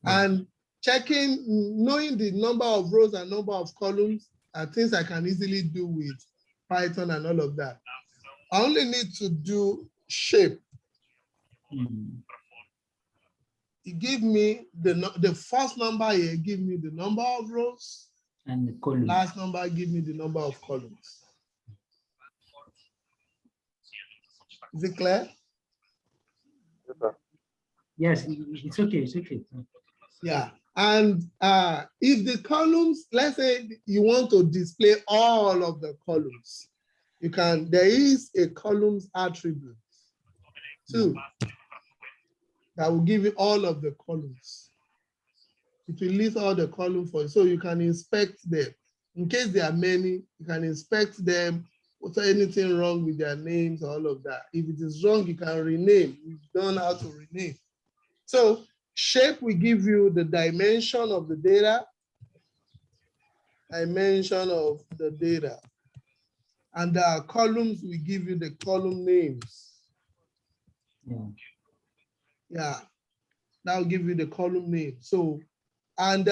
And checking, knowing the number of rows and number of columns are things I can easily do with Python and all of that. I only need to do shape. It gives me the first number here, give me the number of rows, and the column. Last number give me the number of columns. Is it clear? Yes, it's okay. It's okay. Yeah. And if the columns, let's say you want to display all of the columns, you can, there is a columns attribute too that will give you all of the columns. It will list all the columns for you, so you can inspect them. In case there are many, you can inspect them. Was there anything wrong with their names, all of that? If it is wrong, you can rename. We've done how to rename. So shape will give you the dimension of the data, and the columns will give you the column names. Yeah, that will give you the column name. So And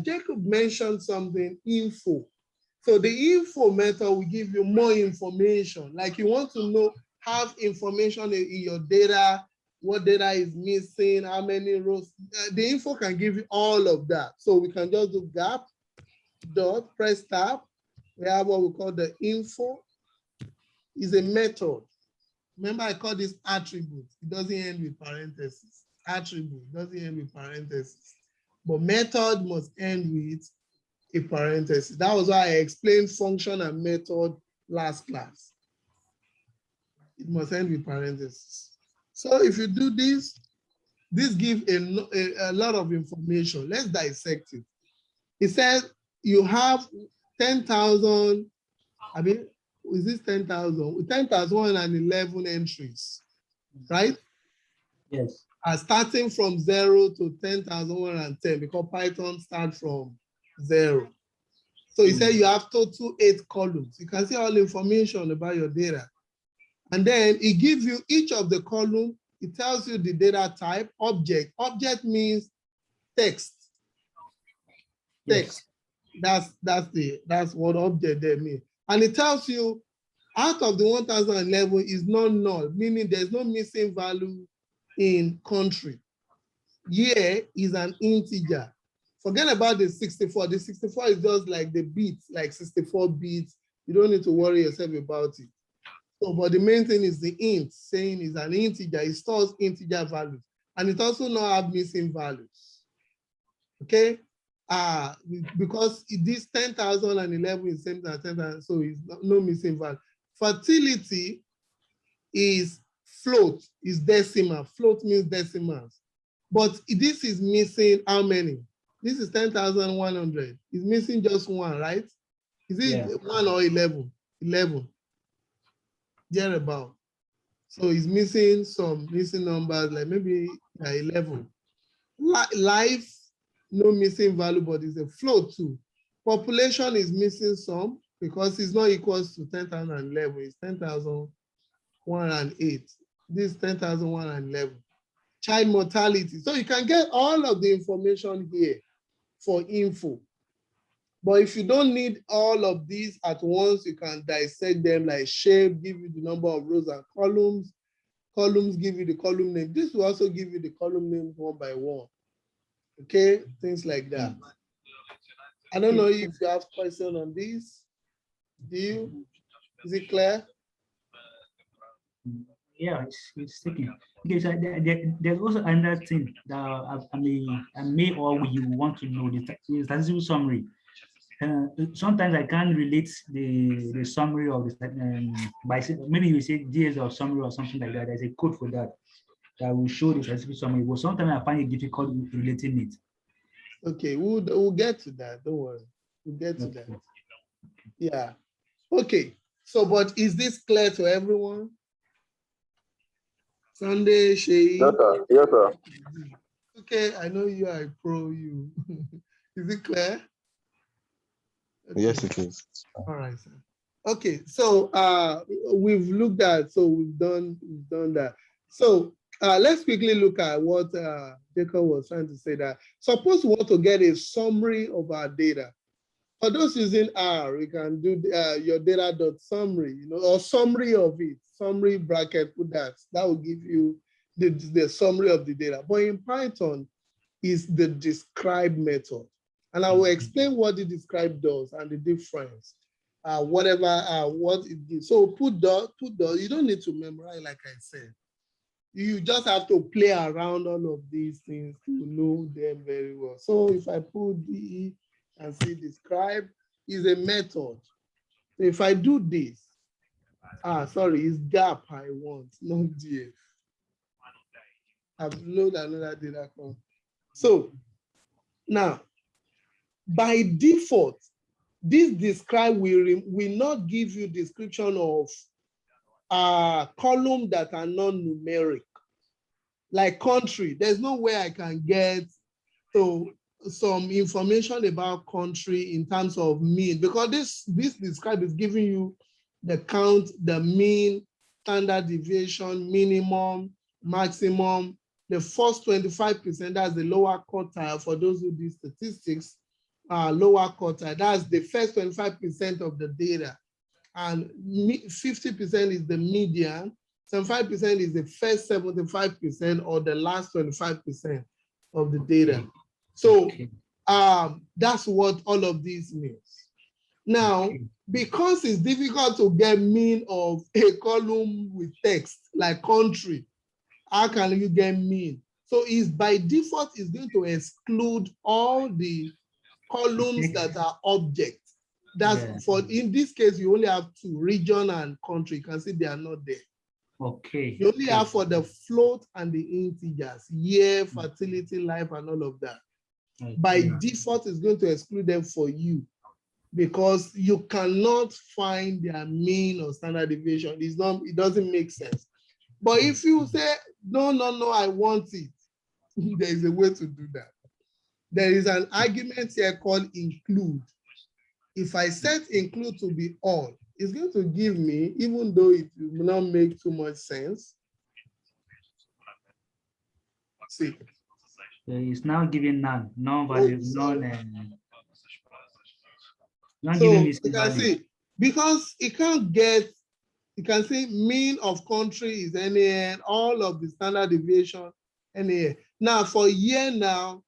Jacob mentioned something, info. So the info method will give you more information. Like you want to know, have information in your data, what data is missing, how many rows. The info can give you all of that. So we can just do gap, dot, press tab. We have what we call the info. Is a method. Remember, I call this attribute. It doesn't end with parentheses. Attribute doesn't end with parentheses. But method must end with a parenthesis. That was why I explained function and method last class. It must end with parentheses. So if you do this, this gives a lot of information. Let's dissect it. It says you have 10,000, I mean, is this 10,000? 10,111 entries, right? Yes. Starting from 0 to 10,110 because Python starts from 0. So you say you have total 8 columns. You can see all information about your data. And then it gives you each of the column. It tells you the data type, object. Object means text. Text. Yes. That's what object there means. And it tells you out of the 1011 is not null, meaning there's no missing value in country. Year is an integer. Forget about the 64. The 64 is just like the bits, like 64 bits. You don't need to worry yourself about it. So, but the main thing is the int, saying is an integer. It stores integer values. And it also not have missing values. Okay? Because this 10,011 is same as 10,000, so it's no missing value. Fertility is float, is decimal. Float means decimals. But this is missing how many? This is 10,100. It's missing just one, right? Is it 1 or 11? 11. Thereabout. So it's missing some missing numbers, like maybe 11. Life, no missing value, but it's a float too. Population is missing some because it's not equals to 10,011. It's 10,108. This is 10,111. Child mortality. So you can get all of the information here for info. But if you don't need all of these at once, you can dissect them like shape, give you the number of rows and columns. Columns give you the column name. This will also give you the column names one by one. Okay, things like that. I don't know if you have questions on this. Do you? Is it clear? Yeah, it's taking. Okay, so there's also another thing that I may or you want to know, the statistical summary. Sometimes I can't relate the summary of the by maybe you say DS or summary or something like that. There's a code for that that will show the statistical summary. But sometimes I find it difficult relating it. Okay, we'll get to that. Don't worry, we'll get to that. Yeah. Okay. So, but is this clear to everyone? Sunday, Shay. Yes, sir. Yes, sir. Okay, I know you are a pro. You is it clear? Okay. Yes, it is. All right, sir. Okay, so we've looked at, so we've done that. So let's quickly look at what Jacob was trying to say. That suppose we want to get a summary of our data. For those using R, you can do your data.summary, or summary of it. Summary bracket, put that. That will give you the summary of the data. But in Python is the describe method. And I will explain what the describe does and the difference. What it gives. So put dot, you don't need to memorize, like I said. You just have to play around all of these things to know them very well. So if I put DE and see describe is a method. So if I do this, sorry, it's gap I want, not DF. I've loaded another data from. So now, by default, this describe will not give you description of column that are non-numeric. Like country, there's no way I can get some information about country in terms of mean, because this describe is giving you the count, the mean, standard deviation, minimum, maximum, the first 25%, that's the lower quartile for those who do statistics, lower quartile, that's the first 25% of the data. And 50% is the median, 75% is the first 75% or the last 25% of the data. So that's what all of this means. Now, because it's difficult to get mean of a column with text, like country, how can you get mean? So it's by default, it's going to exclude all the columns that are objects. That's for, in this case, you only have two, region and country. You can see they are not there. Okay. You only have for the float and the integers, year, fertility, life, and all of that. Okay. By default, it's going to exclude them for you because you cannot find their mean or standard deviation. It's not, it doesn't make sense. But if you say, no, I want it, there is a way to do that. There is an argument here called include. If I set include to be all, it's going to give me, even though it will not make too much sense. See. So it's now giving none, non-value, non. So you can see, because it can't get, you can see mean of country is NaN, all of the standard deviation NaN. Now for year now,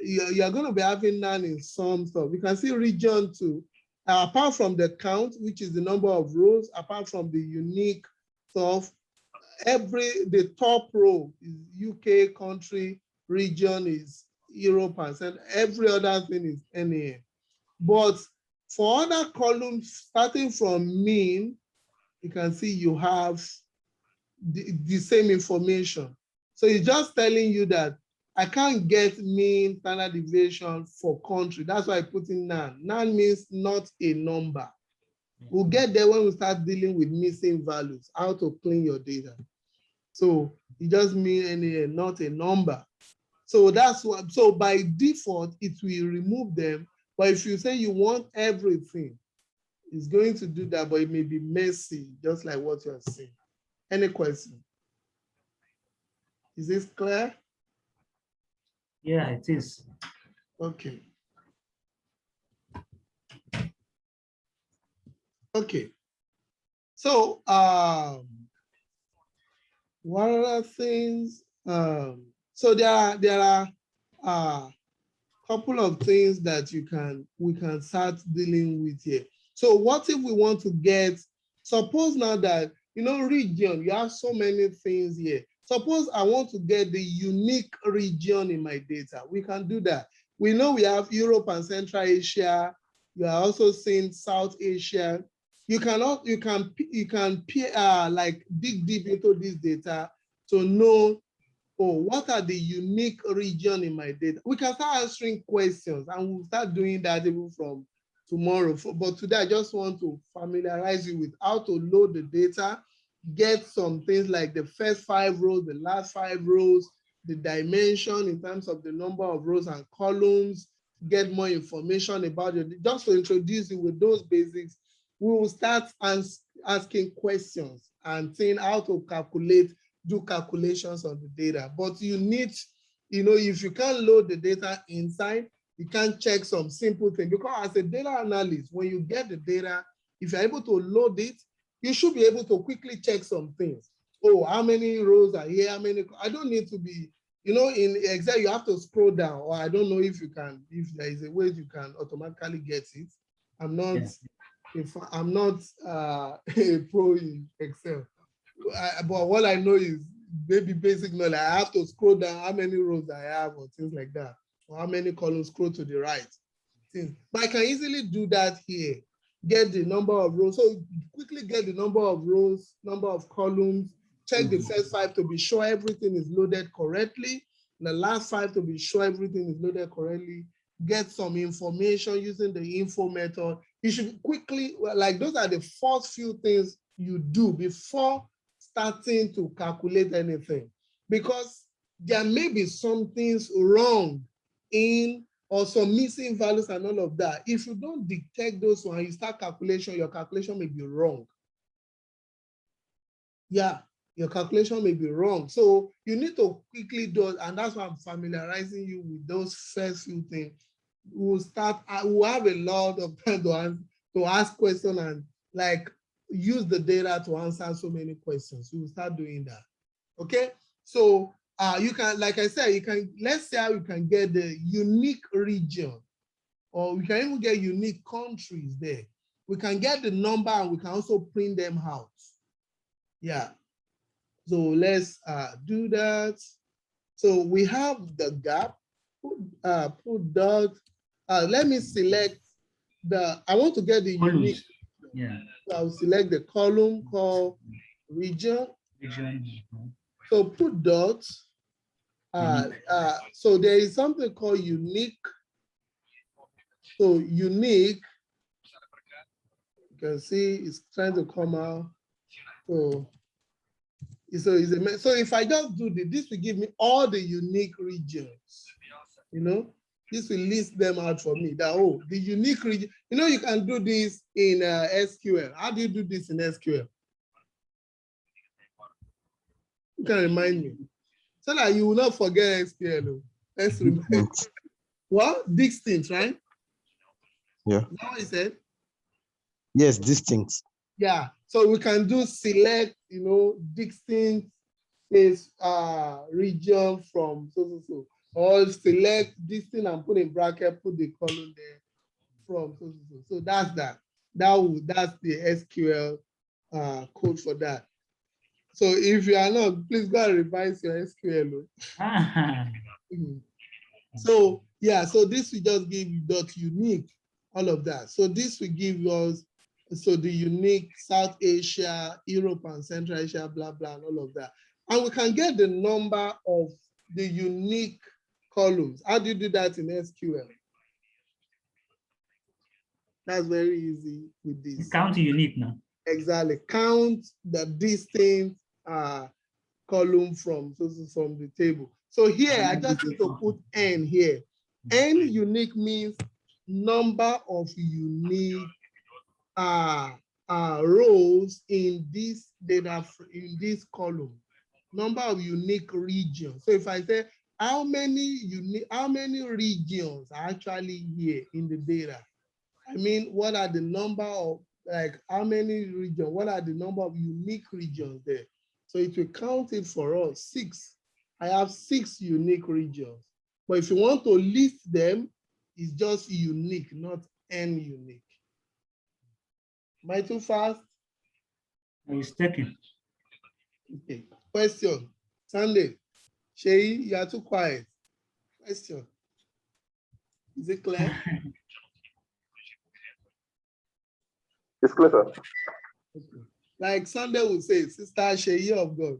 you're going to be having none in some stuff. You can see region too. Apart from the count, which is the number of rows, apart from the unique stuff, the top row is UK, country, region is Europe, and every other thing is NaN. But for other columns, starting from mean, you can see you have the same information. So it's just telling you that I can't get mean standard deviation for country. That's why I put in none. None means not a number. We'll get there when we start dealing with missing values, how to clean your data. So it just means not a number. So that's what, so by default, it will remove them. But if you say you want everything, it's going to do that, but it may be messy, just like what you're saying. Any question? Is this clear? Yeah, it is. Okay. Okay. So what other things? So there are a couple of things that we can start dealing with here. So what if we want to get, suppose now that, you know, region, you have so many things here. Suppose I want to get the unique region in my data. We can do that. We know we have Europe and Central Asia. You are also seeing South Asia. You can like dig deep into this data to know, oh, what are the unique region in my data? We can start answering questions, and we'll start doing that even from tomorrow. But today, I just want to familiarize you with how to load the data, get some things like the first 5 rows, the last 5 rows, the dimension in terms of the number of rows and columns, get more information about it. Just to introduce you with those basics, we will start asking questions and seeing how to do calculations on the data. But you need, you know, if you can't load the data inside, you can check some simple things. Because as a data analyst, when you get the data, if you're able to load it, you should be able to quickly check some things. Oh, how many rows are here? How many? I don't need to be, you know, in Excel, you have to scroll down, or I don't know if you can, if there is a way you can automatically get it. I'm not, I'm not a pro in Excel. But what I know is maybe basic knowledge. I have to scroll down how many rows I have or things like that, or how many columns, scroll to the right. But I can easily do that here. Get the number of rows. So quickly get the number of rows, number of columns, check the first 5 to be sure everything is loaded correctly. The last 5 to be sure everything is loaded correctly. Get some information using the info method. You should quickly, like those are the first few things you do before starting to calculate anything, because there may be some things wrong in or some missing values and all of that. If you don't detect those ones, you start calculation, your calculation may be wrong. Yeah, Your calculation may be wrong. So you need to quickly do it, and that's why I'm familiarizing you with those first few things. We'll have a lot of time to ask questions and like use the data to answer so many questions. We'll start doing that. Okay. So you can, like I said, let's say how you can get the unique region, or we can even get unique countries there. We can get the number and we can also print them out. Yeah. So let's do that. So we have the gap, put dot. Let me select I want to get the unique. Yeah. So I'll select the column called region. Region. So put dots. So there is something called unique. So unique, you can see it's trying to come out. So if I just do this will give me all the unique regions. You know, this will list them out for me. That the unique region. You know, you can do this in SQL. How do you do this in SQL? You can remind me so that you will not forget SQL. Let's remember. What? Distinct, right? Yeah. Is that what you said? Yes, distinct. Yeah. So we can do select, you know, distinct space region from so. Or select distinct and put in bracket, put the column there from so. So that's that. That's the SQL code for that. So if you are not, please go and revise your SQL. So yeah, so this will just give you dot unique, all of that. So this will give us the unique South Asia, Europe and Central Asia, blah, blah, and all of that. And we can get the number of the unique columns. How do you do that in SQL? That's very easy with this. Count unique now. Exactly. Count the distinct column from the table. So here, I just need to put N here. N unique means number of unique rows in this data, in this column. Number of unique regions. So if I say how many regions are actually here in the data? I mean, what are the number of, like, how many regions? What are the number of unique regions there? So it will count it for us, 6. I have 6 unique regions. But if you want to list them, it's just unique, not N unique. Am I too fast? It's taken. Okay. Question. Sunday. Shay, you are too quiet. Question. Is it clear? It's clear, sir. Okay. Like Sunday would say, Sister Shay of God.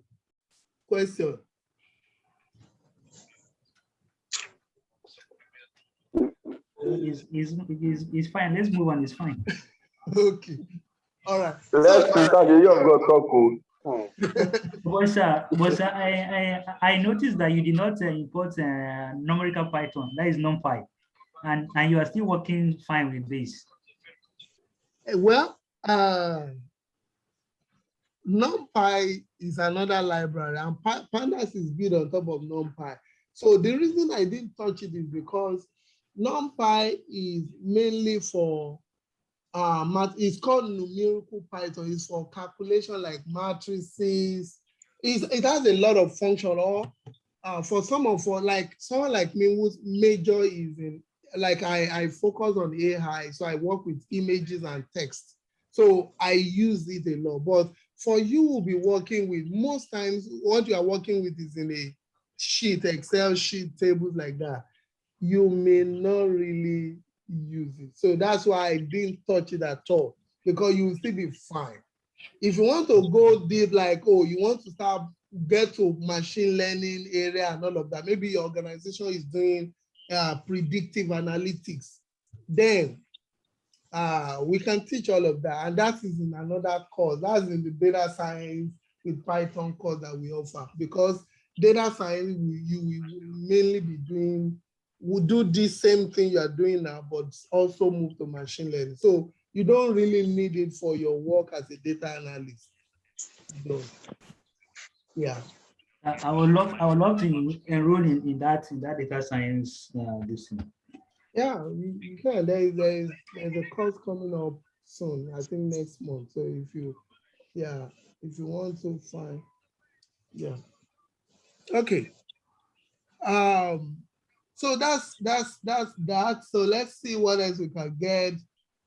Question. It's fine. Let's move on. It's fine. Okay. All right. Let's start the year of God talk. But I noticed that you did not import numerical Python. That is NumPy, and you are still working fine with this. Well, NumPy is another library, and Pandas is built on top of NumPy. So the reason I didn't touch it is because NumPy is mainly for math. It's called numerical Python. It's for calculation like matrices. It has a lot of function. Or for someone like me whose major is in, like I focus on AI, so I work with images and text. So I use it a lot. But for you will be working with, most times what you are working with is in a sheet, Excel sheet, tables like that. You may not really use it. So that's why I didn't touch it at all, because you will still be fine. If you want to go deep, like, oh, you want to get to machine learning area and all of that, maybe your organization is doing predictive analytics, then we can teach all of that. And that is in another course. That's in the data science with Python course that we offer, because data science, you will mainly be doing, will do this same thing you are doing now, but also move to machine learning. So you don't really need it for your work as a data analyst. You don't. Yeah. I would love to enroll in that data science this thing. Yeah, you can. There's a course coming up soon. I think next month. So if you want to find, yeah. Okay. Um. So that's that. So let's see what else we can get.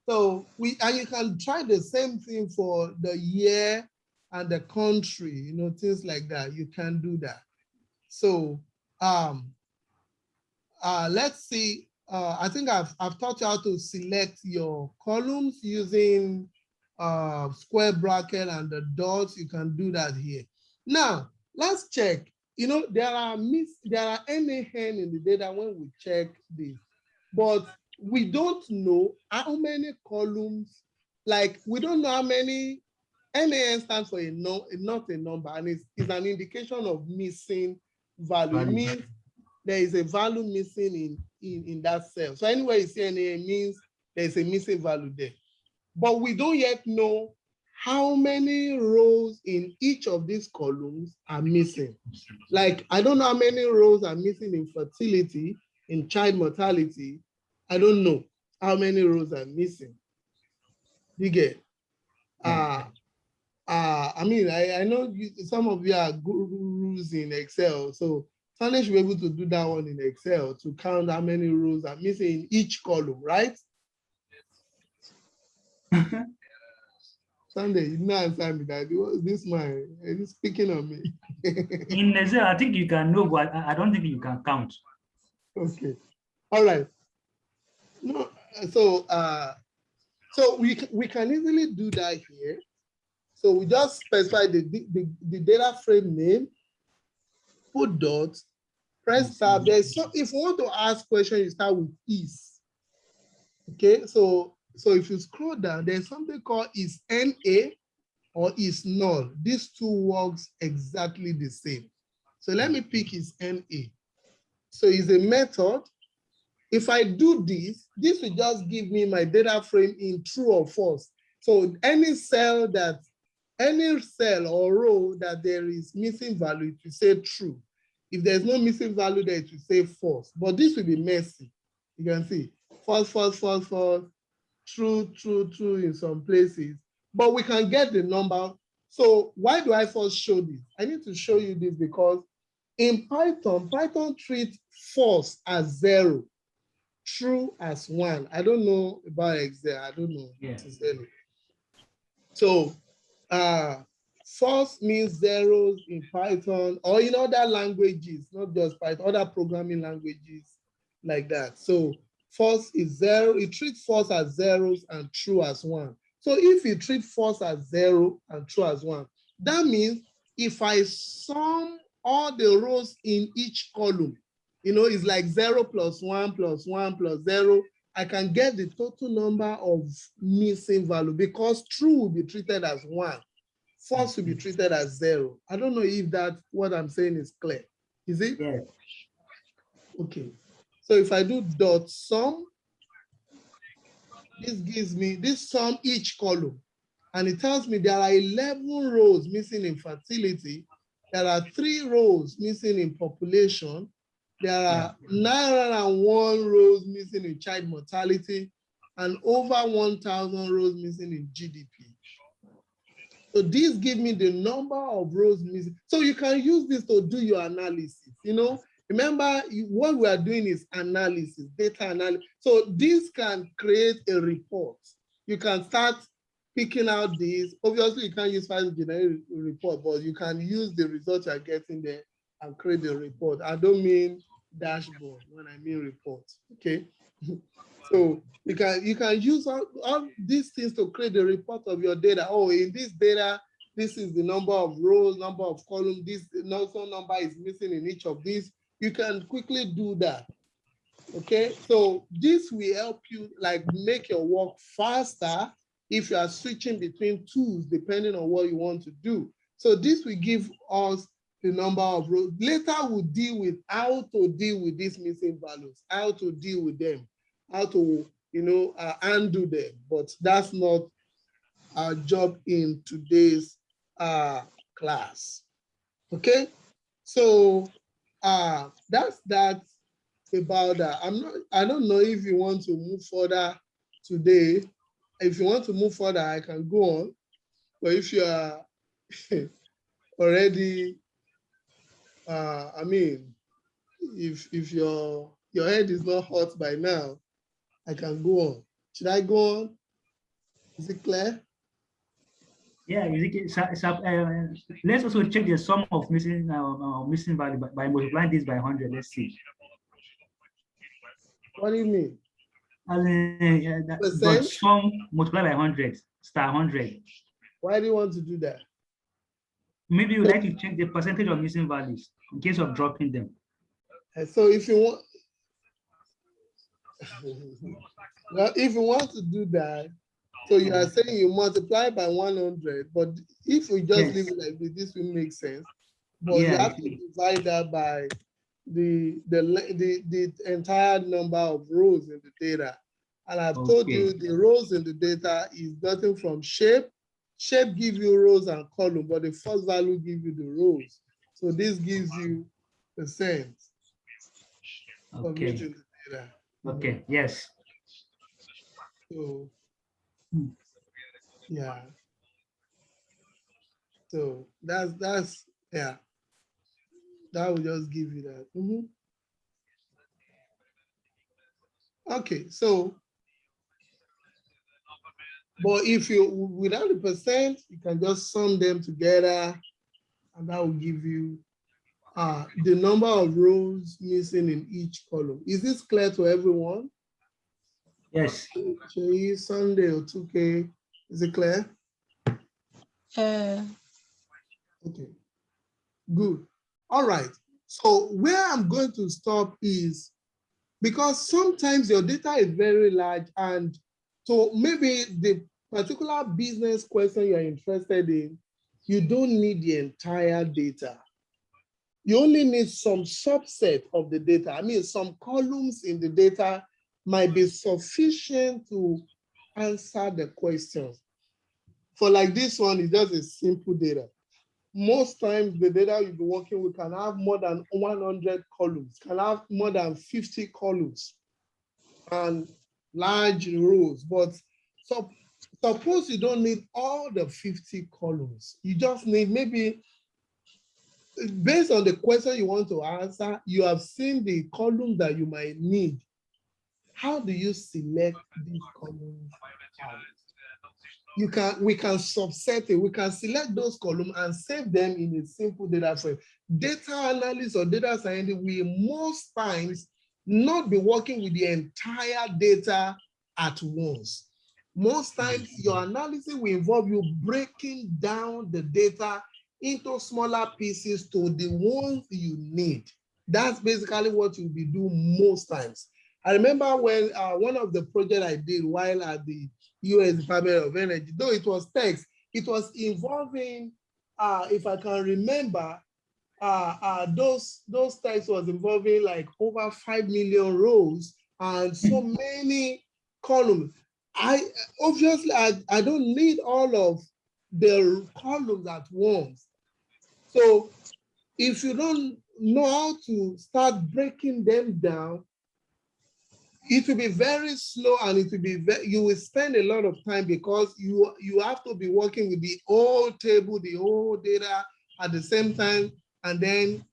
So you can try the same thing for the year and the country. Things like that. You can do that. So um let's see. I think I've taught you how to select your columns using square bracket and the dots. You can do that here. Now, let's check. There are NaN in the data when we check this, but we don't know how many columns, like we don't know how many. NaN stands for not a number, and it's an indication of missing value. It means there is a value missing in that cell. So anywhere you see NaN means there's a missing value there. But we don't yet know how many rows in each of these columns are missing. Like, I don't know how many rows are missing in fertility, in child mortality. I don't know how many rows are missing. You get? I mean, I know some of you are gurus in Excel, so Sunday should be able to do that one in Excel to count how many rows are missing in each column, right? Sunday, you didn't answer me that. This man is speaking on me. In Excel, I think you can know, but I don't think you can count. Okay. All right. No, so we can easily do that here. So we just specify the data frame name, put dots, press tab. So if you want to ask question, you start with is. Okay, so if you scroll down, there's something called is NA or is null. These two works exactly the same. So let me pick is NA. So it's a method. If I do this will just give me my data frame in true or false. So any cell or row that there is missing value, it will say true. If there's no missing value there, it will say false. But this will be messy. You can see false, false, false, false, true, true, true in some places. But we can get the number. So why do I first show this? I need to show you this because in Python treats false as 0, true as 1. I don't know about Excel. I don't know. Yeah. So false means zeros in Python or in other languages, not just Python, other programming languages like that. So false is 0. It treats false as zeros and true as 1. So if you treat false as 0 and true as 1, that means if I sum all the rows in each column, it's like 0 plus 1 plus 1 plus 0. I can get the total number of missing value because true will be treated as 1. False will be treated as 0. I don't know if what I'm saying is clear. Is it? Yeah. Okay. So if I do dot sum, this gives me this sum each column. And it tells me there are 11 rows missing in fertility. There are 3 rows missing in population. There are 901 rows missing in child mortality and over 1,000 rows missing in GDP. So these give me the number of rows missing. So you can use this to do your analysis. Remember what we are doing is analysis, data analysis. So this can create a report. You can start picking out these. Obviously, you can't use Python generic report, but you can use the results you're getting there and create the report. I don't mean dashboard when I mean report. Okay. So you can use all these things to create the report of your data. Oh, in this data, this is the number of rows, number of columns, this also number is missing in each of these. You can quickly do that. Okay, so this will help you make your work faster if you are switching between tools depending on what you want to do. So this will give us the number of rows. Later we'll deal with how to deal with these missing values, how to deal with them, how to undo them. But that's not our job in today's class. Okay, so that's that about that. I don't know if you want to move further today. If you want to move further, I can go on. But if you are already, I mean, if your head is not hot by now, I can go on. Should I go on? Is it clear? Yeah, let's also check the sum of missing value by multiplying this by 100. Let's see. What do you mean? But Percent? sum multiplied by 100, star 100. Why do you want to do that? Maybe you'd like to check the percentage of missing values in case of dropping them. So if you want, well, if you want to do that, so you are saying you multiply by 100, but if we just leave it like this will make sense. But you have to divide that by the entire number of rows in the data. And I've told you the rows in the data is nothing from shape. Shape gives you rows and column, but the first value gives you the rows. So this gives you percent. Okay. The data. Okay. Yes. So yeah. So that's yeah. That will just give you that. Okay, so but if you without the percent, you can just sum them together, and that will give you the number of rows missing in each column. Is this clear to everyone? Yes. Sunday or 2K, is it clear? Okay, good. All right. So where I'm going to stop is because sometimes your data is very large, and so maybe the particular business question you're interested in, you don't need the entire data. You only need some subset of the data. I mean, some columns in the data might be sufficient to answer the questions. For like this one, it's just a simple data. Most times the data you'll be working with can have more than 100 columns, can have more than 50 columns and large rows. But so suppose you don't need all the 50 columns. You just need maybe, based on the question you want to answer, you have seen the column that you might need. How do you select these columns? We can subset it. We can select those columns and save them in a simple data frame. Data analyst or data scientist will most times not be working with the entire data at once. Most times your analysis will involve you breaking down the data into smaller pieces to the ones you need. That's basically what you'll be doing most times. I remember when one of the projects I did while at the US Department of Energy, though it was text, it was involving, if I can remember, those texts was involving like over 5 million rows and so many columns. Obviously I don't need all of the columns at once. So if you don't know how to start breaking them down, it will be very slow, and it will be you will spend a lot of time because you have to be working with the whole table, the whole data at the same time, and then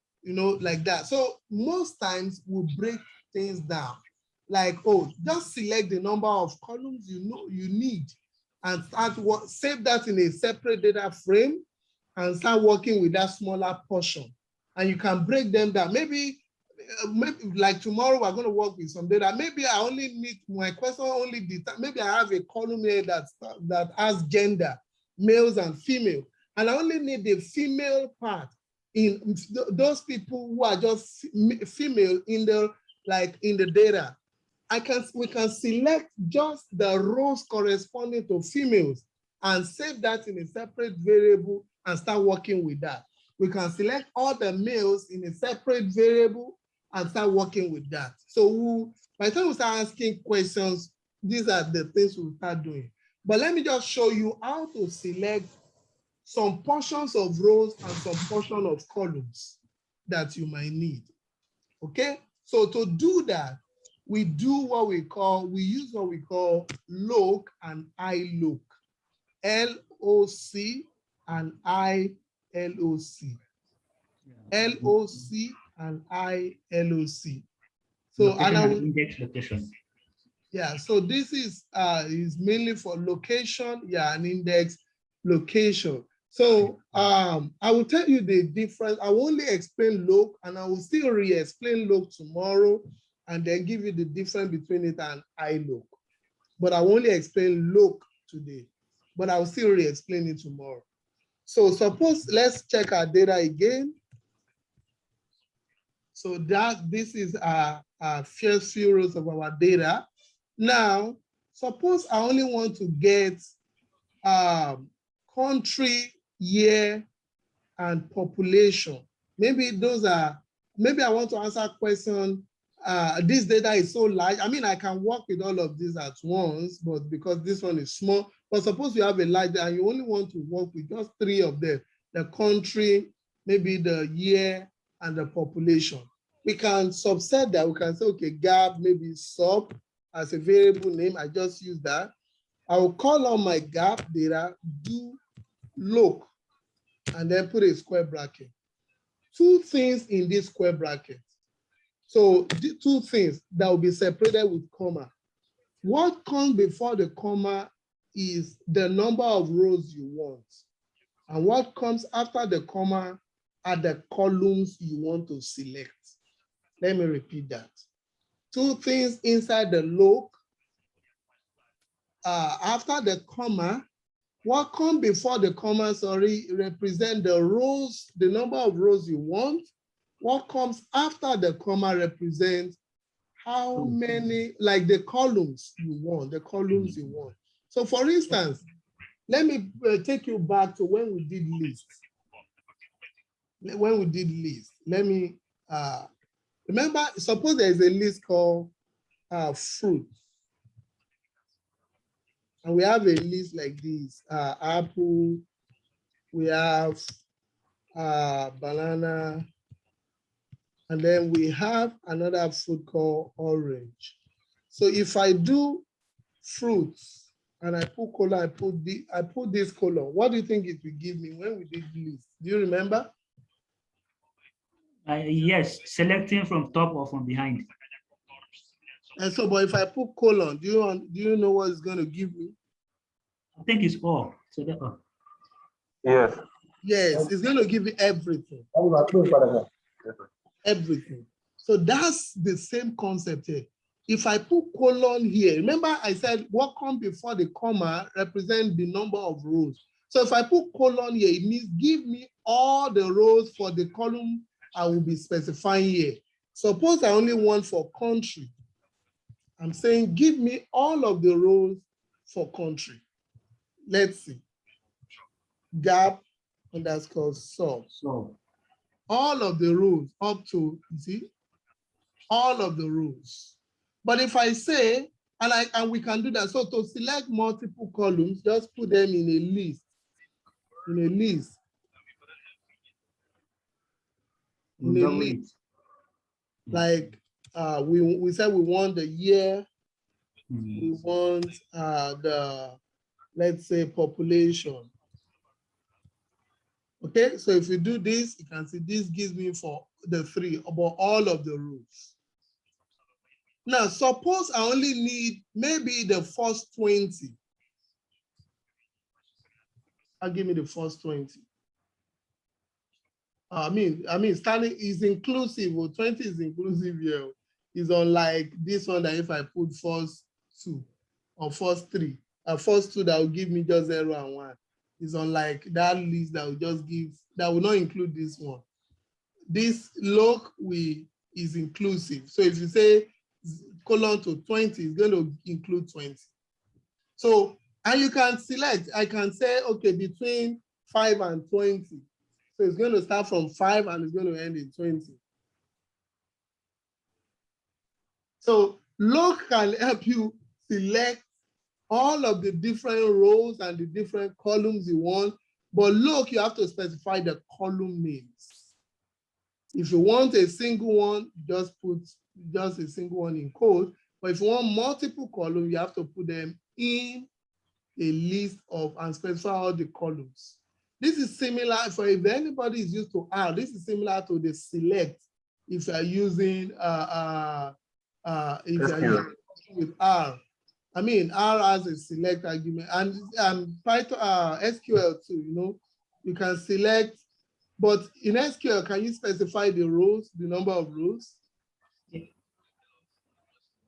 like that. So most times we'll break things down, like, oh, just select the number of columns you need and save that in a separate data frame and start working with that smaller portion. And you can break them down. Maybe like tomorrow we're going to work with some data. Maybe I only need my question only maybe I have a column here that has gender, males and female, and I only need the female part in those people who are just female in the data. We can select just the rows corresponding to females and save that in a separate variable and start working with that. We can select all the males in a separate variable and start working with that. So by the time we start asking questions, these are the things we'll start doing. But let me just show you how to select some portions of rows and some portion of columns that you might need. Okay, so to do that, we use what we call loc and iloc, LOC and ILOC, LOC and ILOC. So location and index location. Yeah, so this is mainly for location, yeah, and index location. So I will tell you the difference. I will only explain loc, and I will still re-explain loc tomorrow, and then give you the difference between it and iloc. But I will only explain loc today, but I will still re-explain it tomorrow. So suppose, let's check our data again. So this is our first few rows of our data. Now, suppose I only want to get country, year, and population. Maybe I want to answer a question. This data is so large. I mean, I can work with all of these at once, but because this one is small, but suppose you have a large and you only want to work with just 3 of them, the country, maybe the year, and the population. We can subset that. We can say, okay, gap, maybe sub as a variable name. I just use that. I will call on my gap data, do loc, and then put a square bracket. 2 things in this square bracket. So the 2 things that will be separated with comma. What comes before the comma is the number of rows you want. And what comes after the comma are the columns you want to select. Let me repeat that. 2 things inside the loc. After the comma, what comes before the comma, represent the rows, the number of rows you want. What comes after the comma represents how many, like the columns you want, So for instance, let me take you back to when we did list. Let me, remember, suppose there is a list called fruit. And we have a list like this, apple, we have banana, and then we have another fruit called orange. So if I do fruits and I put colon, I put this colon, what do you think it will give me when we did list? Do you remember? Yes, selecting from top or from behind. And so, but if I put colon, do you know what it's going to give me? I think it's all. So that, Yes. Yes, it's going to give me everything. Everything. So that's the same concept here. If I put colon here, remember I said what comes before the comma represents the number of rows. So if I put colon here, it means give me all the rows for the column I will be specifying here. Suppose I only want for country. I'm saying give me all of the rows for country. Let's see. Gap underscore sub. so All of the rows up to, you see, all of the rows. But if I say, and we can do that, so to select multiple columns, just put them in a list. Like we said we want the year, we want the, let's say, population. Okay, so if you do this, you can see this gives me for the 3, about all of the rows. Now, suppose I only need maybe the first 20. I'll give me the first 20. I mean, starting is inclusive, or 20 is inclusive here. It's unlike this one that if I put first 2 or first 3, first 2 that will give me just 0 and 1. It's unlike that list that will just give, that will not include this one. This loc is inclusive. So if you say colon to 20, it's going to include 20. So, and you can select, I can say, okay, between 5 and 20. So it's going to start from 5 and it's going to end in 20. So loc can help you select all of the different rows and the different columns you want But look, you have to specify the column names. If you want a single one, just put just a single one in code. But if you want multiple columns, you have to put them in a list of and specify all the columns. This is similar for if anybody is used to R, this is similar to the select if you are using if you are using with R. I mean, R has a select argument and Python SQL too, you know, you can select, but in SQL, can you specify the rows, the number of rows?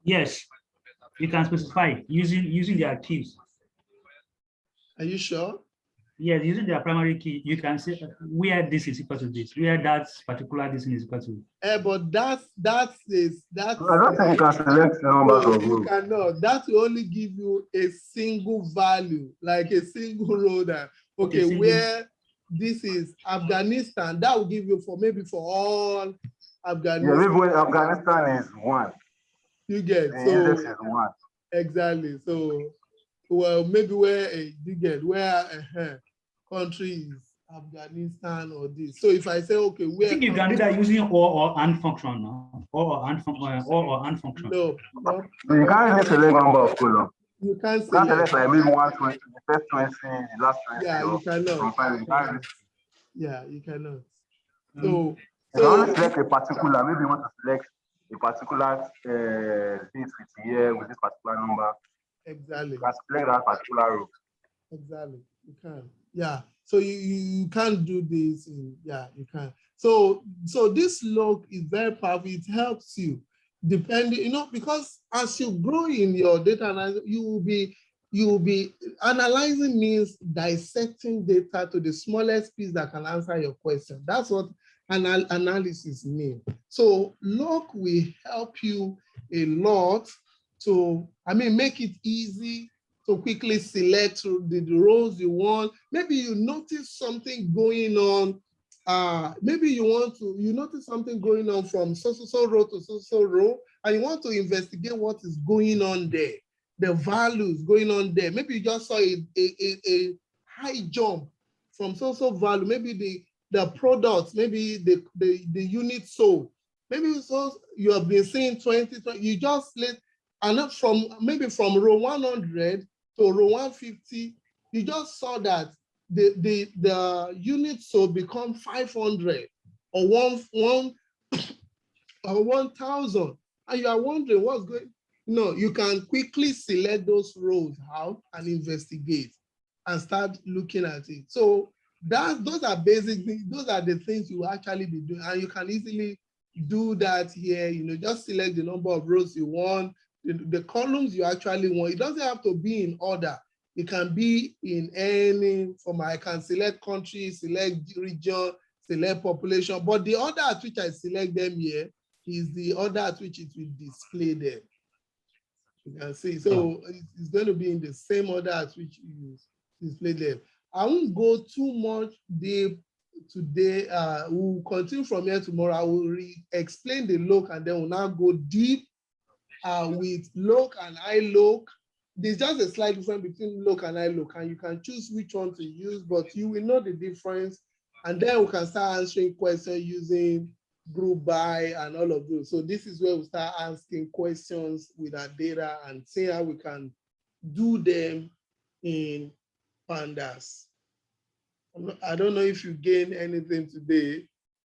Yes, you can specify using their keys. Are you sure? Yes, using their primary key, you can say where this is equal to this, where that particular this is equal to. But that's I don't think you can select the numbers no, of you rows. cannot. That will only give you a single value, like a single row that, okay, single. where this is Afghanistan, that will give you for maybe for all Afghanistan. Yeah, maybe when Afghanistan is 1. You get, the so index is 1. exactly. So, well, maybe where you get where country is Afghanistan or this. So if I say, okay, where I think you can do that using or and function now. Or and function. No. So you can't really select number of columns. You can't You can't select. select like maybe 120, the first 20, the last 20. Yeah, you cannot. You can't. Yeah, you cannot. Mm. So, You can only select a particular, maybe you want to select a particular date with here with this particular number. exactly. You can select that particular row. Exactly. You can. Yeah. So you can't do this. Yeah, you can. So this log is very powerful. It helps you depending, you know, because as you grow in your data analysis, you will be analyzing means dissecting data to the smallest piece that can answer your question. That's what analysis means. So log will help you a lot to, make it easy to quickly select the rows you want. Maybe you notice something going on. Maybe you notice something going on from so row to so row, and you want to investigate what is going on there, the values going on there. Maybe you just saw a high jump from so value. Maybe the products, maybe the unit sold. Maybe you have been seeing 20, you just let, and not from maybe from row 100 to row 150, you just saw that the unit sold become 500 or 1,000, and you are wondering what's going. No, you can quickly select those rows out and investigate and start looking at it. So those are basic things. Those are the things you actually be doing, and you can easily do that here. You know, just select the number of rows you want, the columns you actually want. It doesn't have to be in order. It can be in any form. I can select country, select region, select population, but the order at which I select them here is the order at which it will display them. You can see, so it's going to be in the same order at which you display them. I won't go too much deep today. We'll continue from here tomorrow. I will explain the look, and then we'll now go deep with look and iLook. There's just a slight difference between look and iLook, and you can choose which one to use, but you will know the difference. And then we can start answering questions using group by and all of those. So this is where we start asking questions with our data and see how we can do them in Pandas. I don't know if you gain anything today.